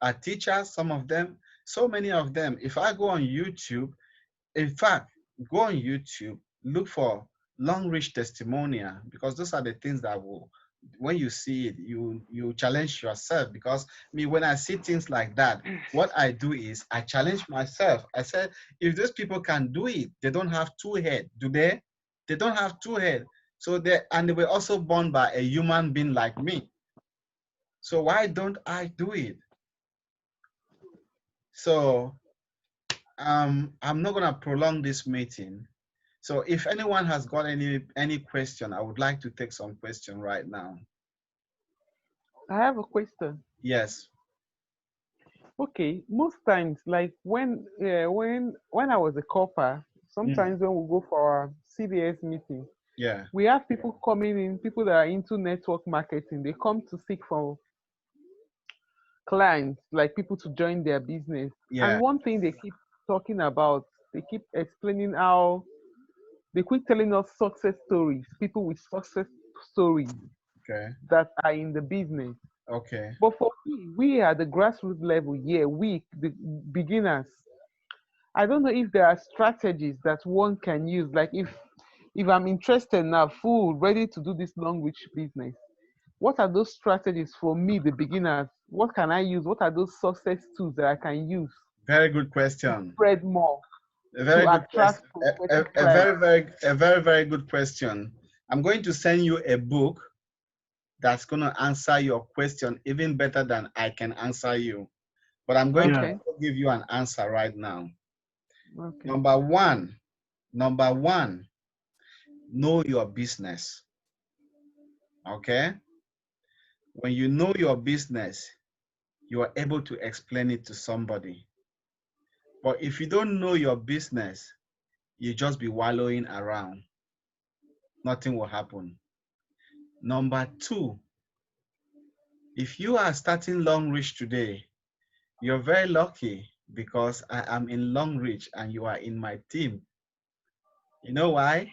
are teachers. Some of them, so many of them. If I go on YouTube, in fact, go on YouTube, look for long-reach testimonial, because those are the things that will, when you see it, you challenge yourself. Because me, when I see things like that, what I do is I challenge myself. I said, if those people can do it, they don't have two heads, do they? They don't have two heads. So they were also born by a human being like me. So why don't I do it? So I'm not gonna prolong this meeting. So if anyone has got any question, I would like to take some question right now. I have a question. Yes. Okay, most times, like when I was a copper, sometimes when we go for our CBS meeting, Yeah. we have people coming in, people that are into network marketing. They come to seek for clients, like people to join their business. Yeah. And one thing they keep talking about, they keep explaining how they keep telling us success stories, people with success stories Okay. that are in the business. Okay. But for me, we at the grassroots level, yeah, we the beginners, I don't know if there are strategies that one can use. Like if I'm interested now, full ready to do this long reach business, what are those strategies for me, the beginners? What can I use? What are those success tools that I can use Very good to question. spread more, A to very good question. attract prospective A clients? very good question. I'm going to send you a book that's going to answer your question even better than I can answer you. But I'm going to Okay, give you an answer right now. okay, Number one, know your business. Okay? When you know your business, you are able to explain it to somebody. But if you don't know your business, you just be wallowing around. Nothing will happen. Number two, if you are starting Long Reach today, you're very lucky because I am in Long Reach and you are in my team. You know why?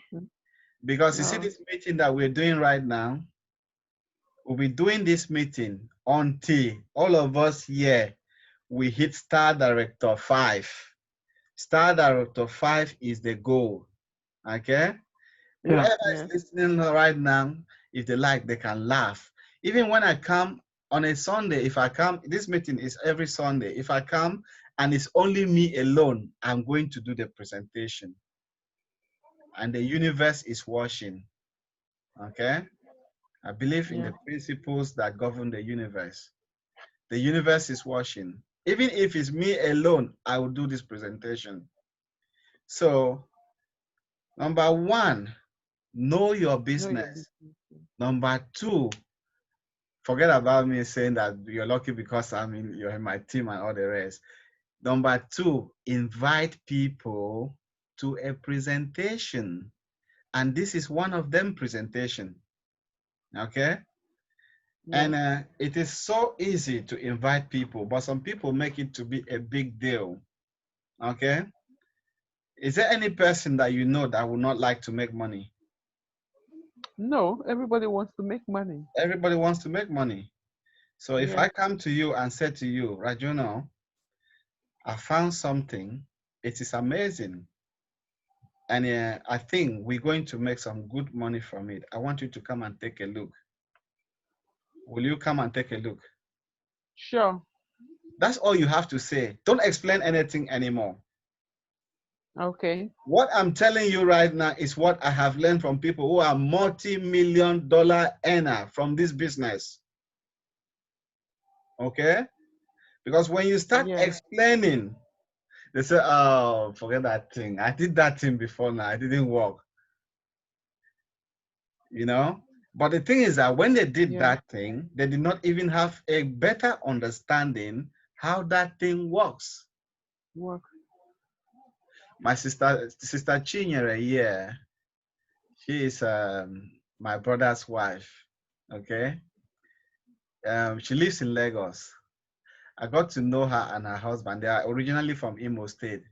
Because you see no, this meeting that we're doing right now, we'll be doing this meeting until all of us here, we hit Star Director 5. Star Director 5 is the goal. Okay? Whoever is yes, listening right now, if they like, they can laugh. Even when I come on a Sunday, if I come, this meeting is every Sunday. If I come and it's only me alone, I'm going to do the presentation. And the universe is watching. Okay? I believe in yeah, the principles that govern the universe. The universe is watching. Even if it's me alone, I will do this presentation. So, number one, know your know your business. business. Number two, forget about me saying that you're lucky because you're in my team and all the rest. Number two, invite people to a presentation. And this is one of them presentation. Okay? Yeah. And it is so easy to invite people, but some people make it to be a big deal. Okay? Is there any person that you know that would not like to make money? No, everybody wants to make money. Everybody wants to make money. So if Yeah. I come to you and say to you, Rajuno, I found something, it is amazing. And I think we're going to make some good money from it. I want you to come and take a look. Will you come and take a look? Sure. That's all you have to say. Don't explain anything anymore. Okay. What I'm telling you right now is what I have learned from people who are multi-million-dollar earner from this business. Okay? Because when you start Yeah. explaining, they say, oh, forget that thing. I did that thing before now. It didn't work. You know? But the thing is that when they did Yeah. that thing, they did not even have a better understanding how that thing works. Work. My sister Chinyere here, she is my brother's wife. Okay, she lives in Lagos. I got to know her and her husband. They are originally from Imo State.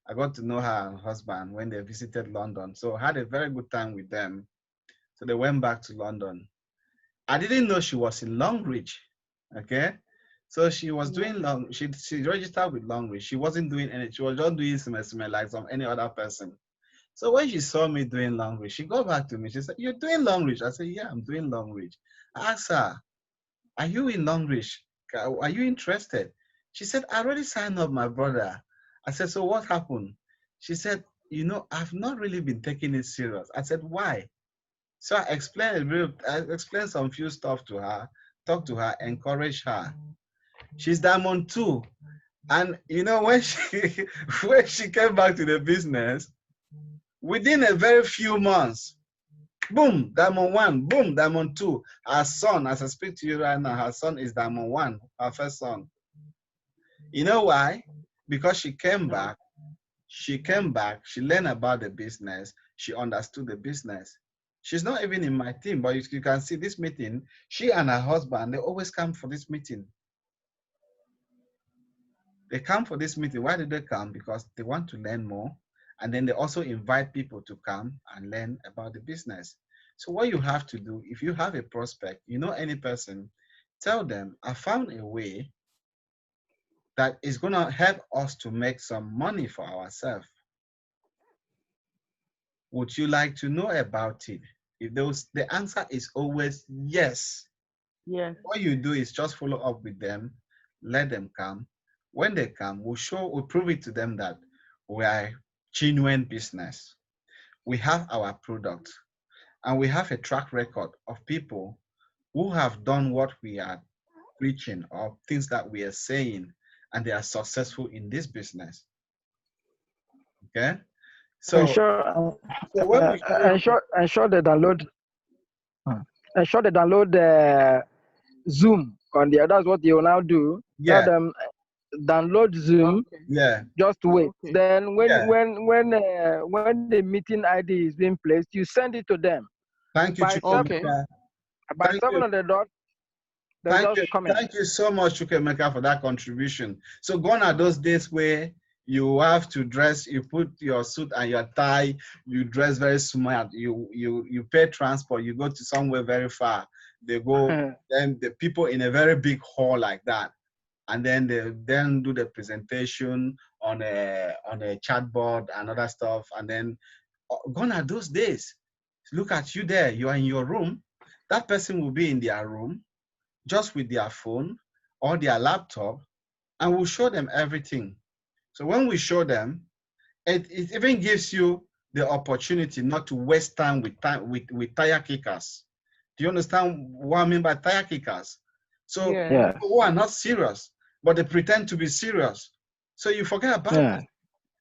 I got to know her and her husband when they visited London. So I had a very good time with them. So they went back to London. I didn't know she was in Longreach. Okay. So she was doing she registered with Longreach. She wasn't doing any, she was just doing semester like some any other person. So when she saw me doing Longreach, she got back to me. She said, "You're doing Longreach?" I said, "Yeah, I'm doing Longreach." I asked her, "Are you in Longreach? Are you interested?" She said, "I already signed up my brother." I said, "So what happened?" She said, "You know, I've not really been taking it serious." I said, "Why?" So I explained some few stuff to her, talked to her, encouraged her. She's Diamond 2. And you know, when she when she came back to the business, within a very few months, boom, Diamond 1, boom, Diamond 2. Her son, as I speak to you right now, her son is Diamond 1, her first son. You know why? Because she came back, she learned about the business, she understood the business. She's not even in my team, but you can see this meeting, she and her husband, they always come for this meeting. They come for this meeting. Why did they come? Because they want to learn more. And then they also invite people to come and learn about the business. So what you have to do, if you have a prospect, you know any person, tell them, I found a way that is going to help us to make some money for ourselves. Would you like to know about it? If the answer is always yes. Yes. What you do is just follow up with them, let them come. When they come, we'll prove it to them that we are genuine business. We have our product and we have a track record of people who have done what we are preaching or things that we are saying, and they are successful in this business. Okay? So, Ensure, when we show you, ensure they download. Ensure they download Zoom on there. That's what you will now do. yeah, Tell them download Zoom. Okay. yeah, Just wait. Okay. Then yeah. when the meeting ID is being placed, you send it to them. Thank you, By Okay. Chukwemeka. by Thank 7 you. on the dot, they'll just come in. Thank you so much, Chukwemeka, for that contribution. So gone are those days where you have to dress, you put your suit and your tie, you dress very smart, you pay transport, you go to somewhere very far. They go, then the people in a very big hall like that, and then they then do the presentation on a chatbot and other stuff, and then gone are those days. Look at you there, you are in your room, that person will be in their room just with their phone or their laptop, and we'll show them everything. So when we show them, it even gives you the opportunity not to waste time with tire kickers. Do you understand what I mean by tire kickers? So Yeah. people who are not serious, but they pretend to be serious. So you forget about it.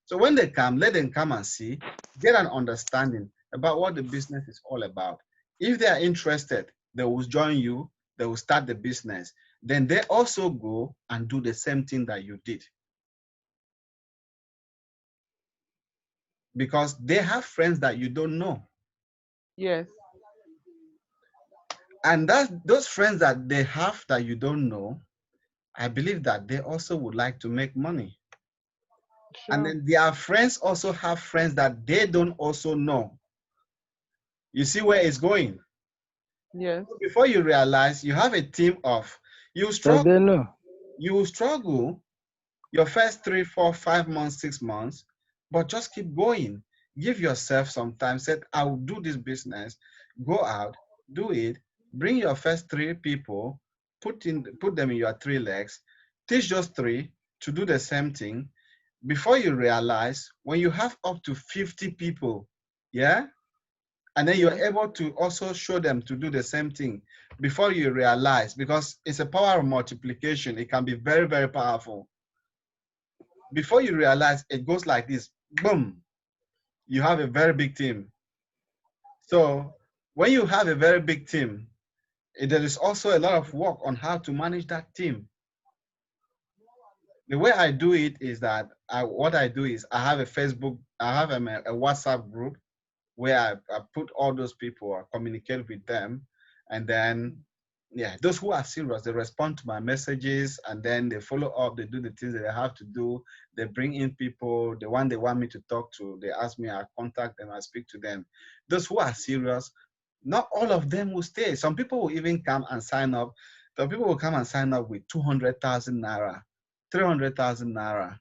So when they come, let them come and see, get an understanding about what the business is all about. If they are interested, they will join you, they will start the business. Then they also go and do the same thing that you did. Because they have friends that you don't know. Yes. And those friends that they have that you don't know, I believe that they also would like to make money. Sure. And then their friends also have friends that they don't also know. You see where it's going? Yes. So before you realize, you have a team of, you So they know. will struggle your first 3, 4, 5 months, 6 months, but just keep going. Give yourself some time. Say, I will do this business. Go out, do it. Bring your first 3 people, put them in your 3 legs. Teach those 3 to do the same thing. Before you realize, when you have up to 50 people, yeah, and then you're able to also show them to do the same thing, before you realize, because it's a power of multiplication, it can be very, very powerful. Before you realize, it goes like this, boom, you have a very big team. So When you have a very big team, there is also a lot of work on how to manage that team. The way I do it is that what I do is I have a Facebook, I have a WhatsApp group where I put all those people, I communicate with them, and then yeah, those who are serious, they respond to my messages, and then they follow up, they do the things that they have to do, they bring in people, the one they want me to talk to, they ask me, I contact them, I speak to them. Those who are serious, not all of them will stay. Some people will even come and sign up. Some people will come and sign up with 200,000 naira, 300,000 naira,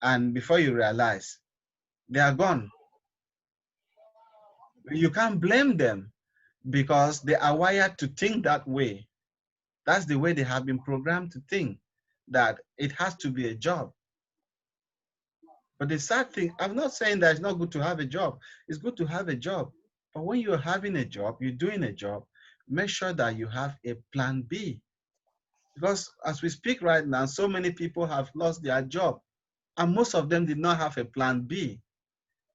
and before you realize, they are gone. You can't blame them because they are wired to think that way. That's the way they have been programmed to think, that it has to be a job. But the sad thing, I'm not saying that it's not good to have a job. It's good to have a job. But when you're having a job, you're doing a job, make sure that you have a plan B. Because as we speak right now, so many people have lost their job, and most of them did not have a plan B.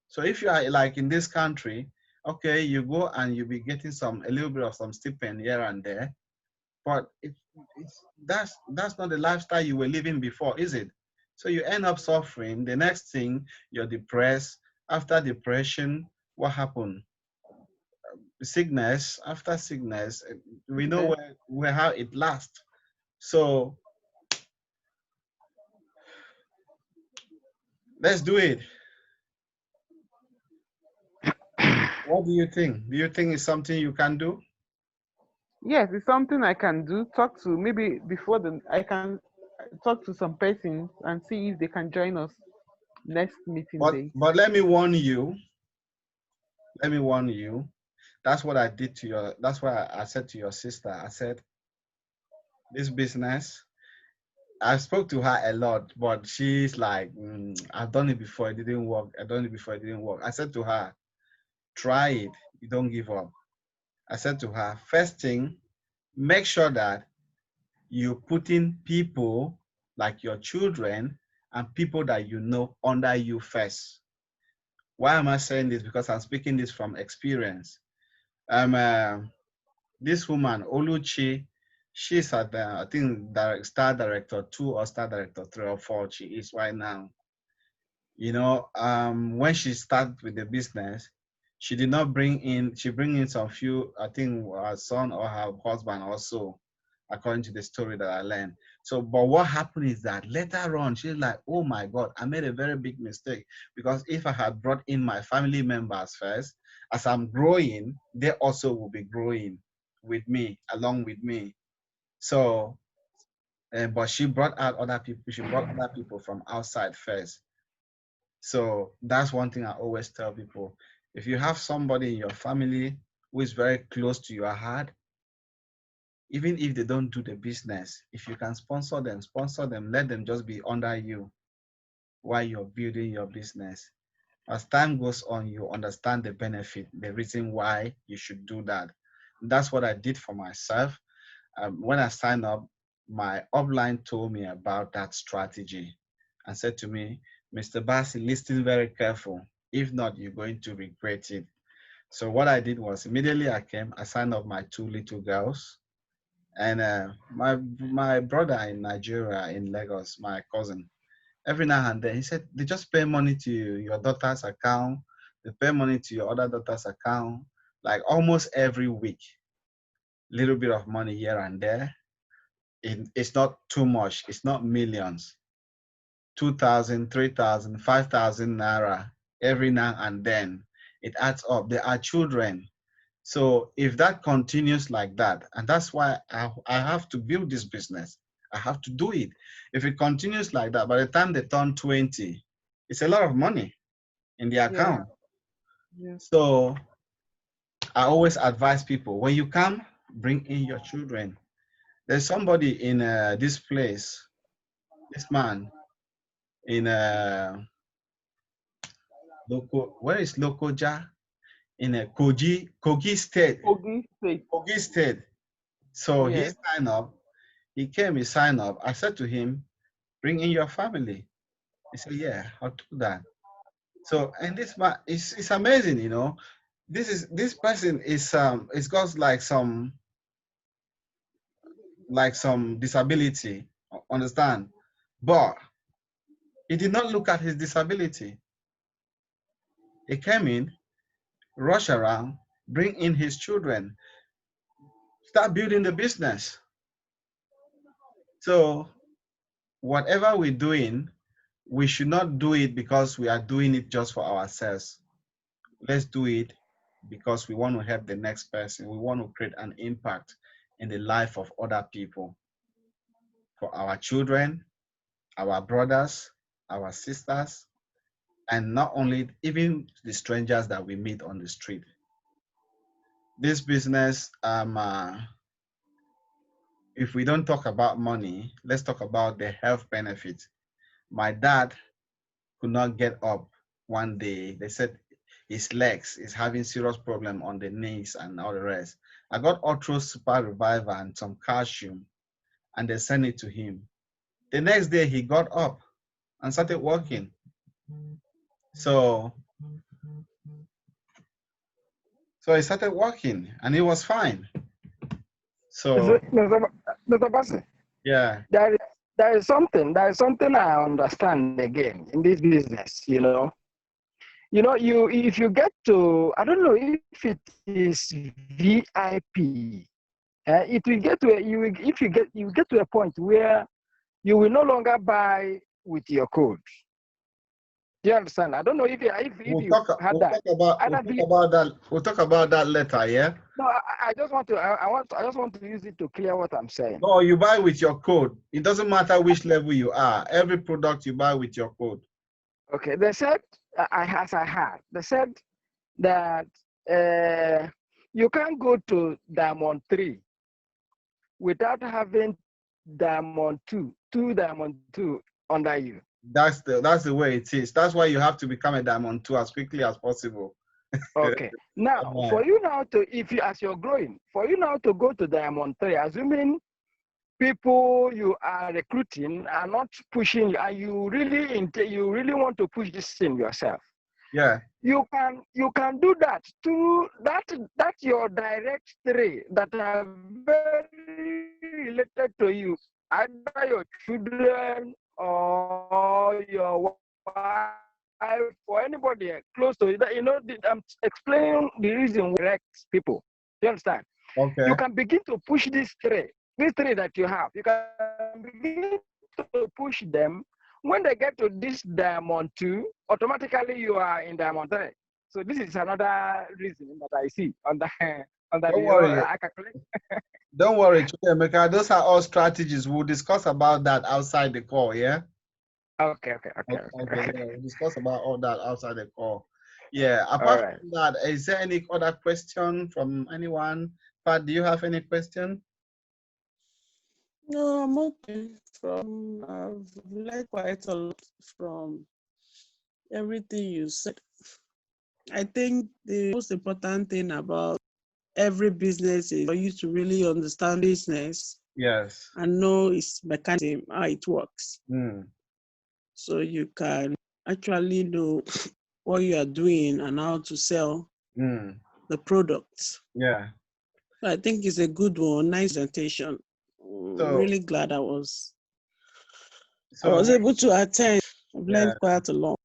So if you are like in this country, okay, you go and you'll be getting a little bit of some stipend here and there, but that's not the lifestyle you were living before, is it? So you end up suffering. The next thing, you're depressed. After depression, what happened? Sickness. After sickness, we know where how it lasts. So let's do it. What do you think? Do you think it's something you can do? Yes, it's something I can do. Talk to maybe before I can talk to some persons and see if they can join us next meeting day. But let me warn you. Let me warn you. That's what I did to your. That's what I said to your sister. I said, this business. I spoke to her a lot, but she's like, I've done it before. It didn't work. I've done it before. It didn't work. I said to her, try it. You don't give up. I said to her, first thing, make sure that you put in people like your children and people that you know under you first. Why am I saying this? Because I'm speaking this from experience. This woman, Oluchi, she's at the, I think, star director 2 or star director 3 or 4, she is right now. You know, when she started with the business, she did not bring in, she bring in some few, I think her son or her husband also, according to the story that I learned. So, but what happened is that later on, she's like, oh my God, I made a very big mistake, because if I had brought in my family members first, as I'm growing, they also will be growing with me, along with me. So, but she brought out other people, she brought other people from outside first. So that's one thing I always tell people. If you have somebody in your family who is very close to your heart, even if they don't do the business, if you can sponsor them, let them just be under you while you're building your business. As time goes on, you understand the benefit, the reason why you should do that. That's what I did for myself. When I signed up, my upline told me about that strategy and said to me, Mr. Bassi, listen very careful. If not, you're going to regret it. So what I did was immediately I came, I signed up my 2 little girls. And my brother in Nigeria, in Lagos, my cousin, every now and then, he said, they just pay money to your daughter's account. They pay money to your other daughter's account, like almost every week. Little bit of money here and there. It's not too much. It's not millions. 2,000, 3,000, 5,000 naira every now and then. It adds up. They are children. So if that continues like that, and that's why I have to build this business, I have to do it. If it continues like that, by the time they turn 20, it's a lot of money in the account. Yeah. So I always advise people, when you come, bring in your children. There's somebody in this place, this man in where is Lokoja? In a Kogi State. Kogi State. So he signed up. He came, he signed up. I said to him, bring in your family. He said, yeah, I'll do that. So, and this man, it's amazing, you know. this person is it's got like some disability, understand? But he did not look at his disability. He came in, rush around, bring in his children, start building the business. So whatever we're doing, we should not do it because we are doing it just for ourselves. Let's do it because we want to help the next person. We want to create an impact in the life of other people, for our children, our brothers, our sisters, and not only even the strangers that we meet on the street. This business, if we don't talk about money, let's talk about the health benefits. My dad could not get up one day. They said his legs is having serious problem on the knees and all the rest. I got Ultra Super Reviver and some calcium, and they sent it to him. The next day he got up and started working. So he started working and he was fine. So Mr. Bassey, yeah. there is something I understand again in this business, you know. If you get to, I don't know if it is VIP, it will get to you get to a point where you will no longer buy with your code. Do you understand? I don't know if you had that. We'll talk about that later, yeah? No, I just want to use it to clear what I'm saying. No, you buy with your code. It doesn't matter which level you are. Every product you buy with your code. Okay, they said, they said that you can't go to Diamond 3 without having Diamond 2 Diamond 2 under you. That's the way it is. That's why you have to become a Diamond 2 as quickly as possible. Okay. Now, for you now to, as you're growing, for you now to go to Diamond 3, assuming people you are recruiting are not pushing you, and you really want to push this thing yourself. Yeah. You can do that through that your direct 3 that are very related to you, either your children or your wife or anybody close to you. You know, I'm explaining the reason we direct people. You understand? Okay. You can begin to push these 3 that you have. You can begin to push them. When they get to this Diamond 2, automatically you are in Diamond 3. So this is another reason that I see on the Don't worry. Don't worry, Chukwemeka. Those are all strategies. We'll discuss about that outside the call, yeah? Okay. Yeah, we'll discuss about all that outside the call. Yeah. Apart from that, is there any other question from anyone? Pat, do you have any question? No, I'm okay. I've learned quite a lot from everything you said. I think the most important thing about every business is for you to really understand business. Yes. And know its mechanism, how it works. So you can actually know what you are doing and how to sell the products. Yeah. I think it's a good one, nice presentation. Really glad I was able to attend. I've learned quite a lot.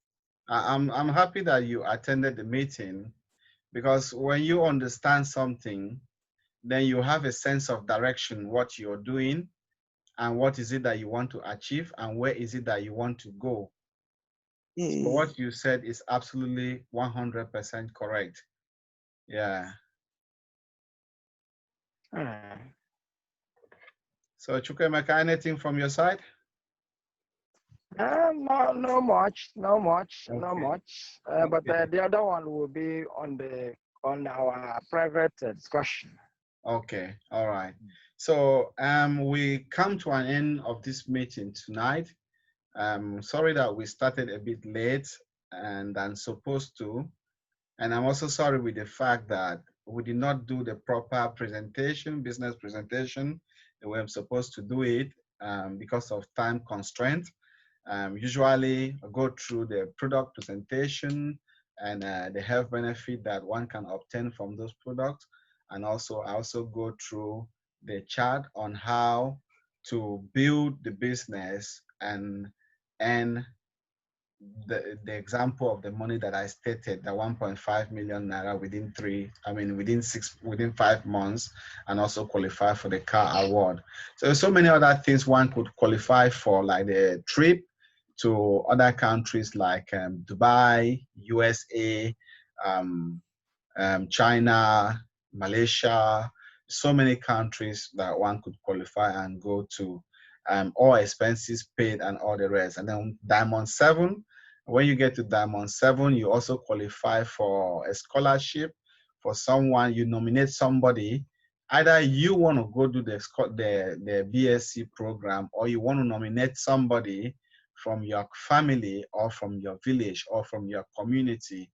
I'm happy that you attended the meeting, because when you understand something, then you have a sense of direction, what you're doing and what is it that you want to achieve and where is it that you want to go. So what you said is absolutely 100% correct. Yeah. So Chukwemeka, anything from your side? No much. But the other one will be on our private discussion. Okay, all right. So we come to an end of this meeting tonight. Sorry that we started a bit late than supposed to. And I'm also sorry with the fact that we did not do the proper presentation, business presentation, the way I'm supposed to do it because of time constraint. Usually I go through the product presentation, and the health benefit that one can obtain from those products. And also, I also go through the chart on how to build the business and the example of the money that I stated, the 1.5 million naira within 5 months, and also qualify for the car award. So there's so many other things one could qualify for, like the trip to other countries like Dubai, USA, um, China, Malaysia, so many countries that one could qualify and go to, all expenses paid and all the rest. And then Diamond 7, when you get to Diamond 7, you also qualify for a scholarship for someone. You nominate somebody. Either you want to go do the BSc program, or you want to nominate somebody from your family or from your village or from your community,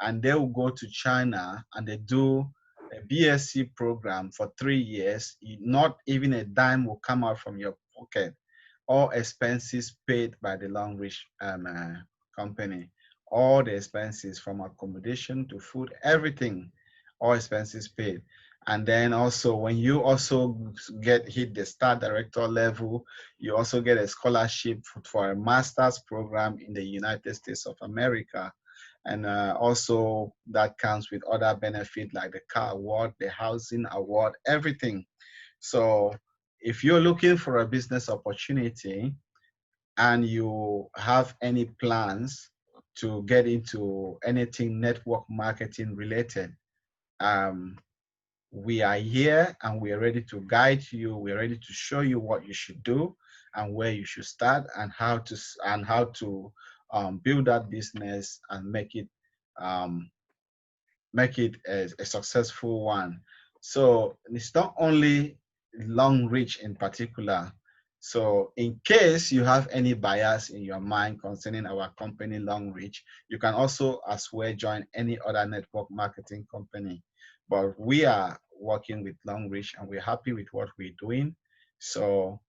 and they will go to China and they do a BSc program for 3 years. Not even a dime will come out from your pocket. All expenses paid by the Longrich company. All the expenses from accommodation to food, everything, all expenses paid. And then also, when you also hit the star director level, you also get a scholarship for a master's program in the United States of America. And also that comes with other benefits like the car award, the housing award, everything. So if you're looking for a business opportunity and you have any plans to get into anything network marketing related, we are here and we are ready to guide you. We're ready to show you what you should do and where you should start, and how to build that business and make it a successful one. So it's not only Longrich in particular. So in case you have any bias in your mind concerning our company Longrich, you can also as well join any other network marketing company. But we are working with Longrich and we're happy with what we're doing. So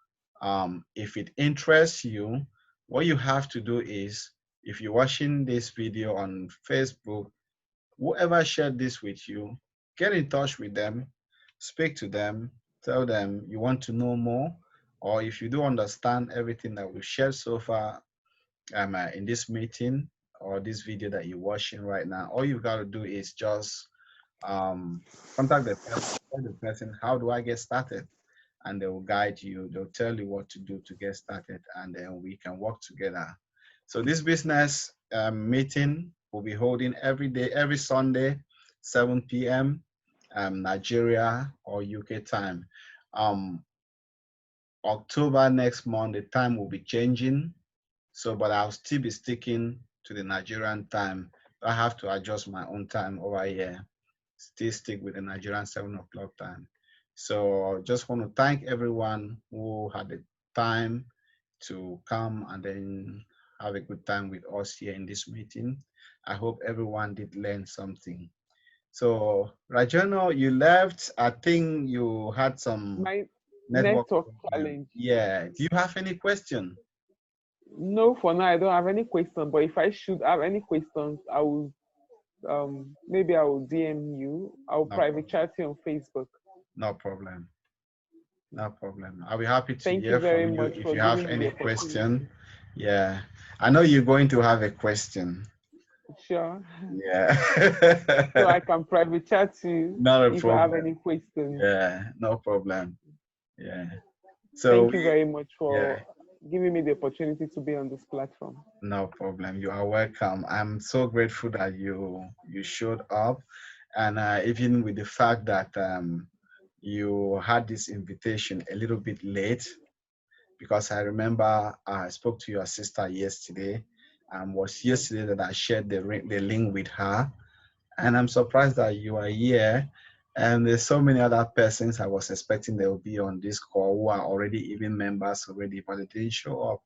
if it interests you, what you have to do is, if you're watching this video on Facebook, whoever shared this with you, get in touch with them, speak to them, tell them you want to know more, or if you do understand everything that we've shared so far in this meeting or this video that you're watching right now, all you've got to do is just contact the person, tell the person, how do I get started? And they will guide you. They'll tell you what to do to get started, and then we can work together. So this business meeting will be holding every day, every Sunday, 7 p.m. Nigeria or UK time. October next month, the time will be changing. So, but I'll still be sticking to the Nigerian time. I have to adjust my own time over here. Still stick with the Nigerian 7 o'clock time. So just want to thank everyone who had the time to come and then have a good time with us here in this meeting. I hope everyone did learn something. So Rajano, you left. I think you had some My network network problem. challenge. Yeah. Do you have any question? No, for now I don't have any question. But if I should have any questions, I will maybe I will DM you. I will No private problem. chat you on Facebook. No problem. No problem. I'll be happy to Thank you hear very from you much if for you have giving me the any opportunity. question. Yeah. I know you're going to have a question. Sure. Yeah. So I can private chat you Not a if I have problem. any questions. Yeah, no problem. Yeah. So Thank you very much yeah, for giving me the opportunity to be on this platform. no problem. You are welcome. I'm so grateful that you showed up, and even with the fact that you had this invitation a little bit late, because I remember I spoke to your sister yesterday, and was yesterday that I shared the link with her. And I'm surprised that you are here. And there's so many other persons I was expecting they will be on this call who are already even members already, but they didn't show up.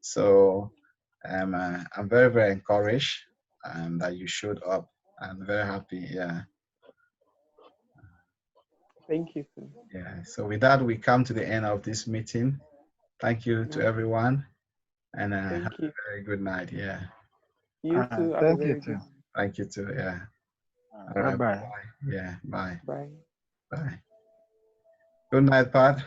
So I'm very, very encouraged that you showed up. I'm very happy. Yeah. Thank you, sir. Yeah. So with that, we come to the end of this meeting. Thank you to Okay. everyone, and have Thank a you. very good night. Yeah. You too have a Thank you very too. good Thank you too. Yeah. All Bye right. bye. Bye. Yeah. Bye. Bye. Bye. Good night, Pat.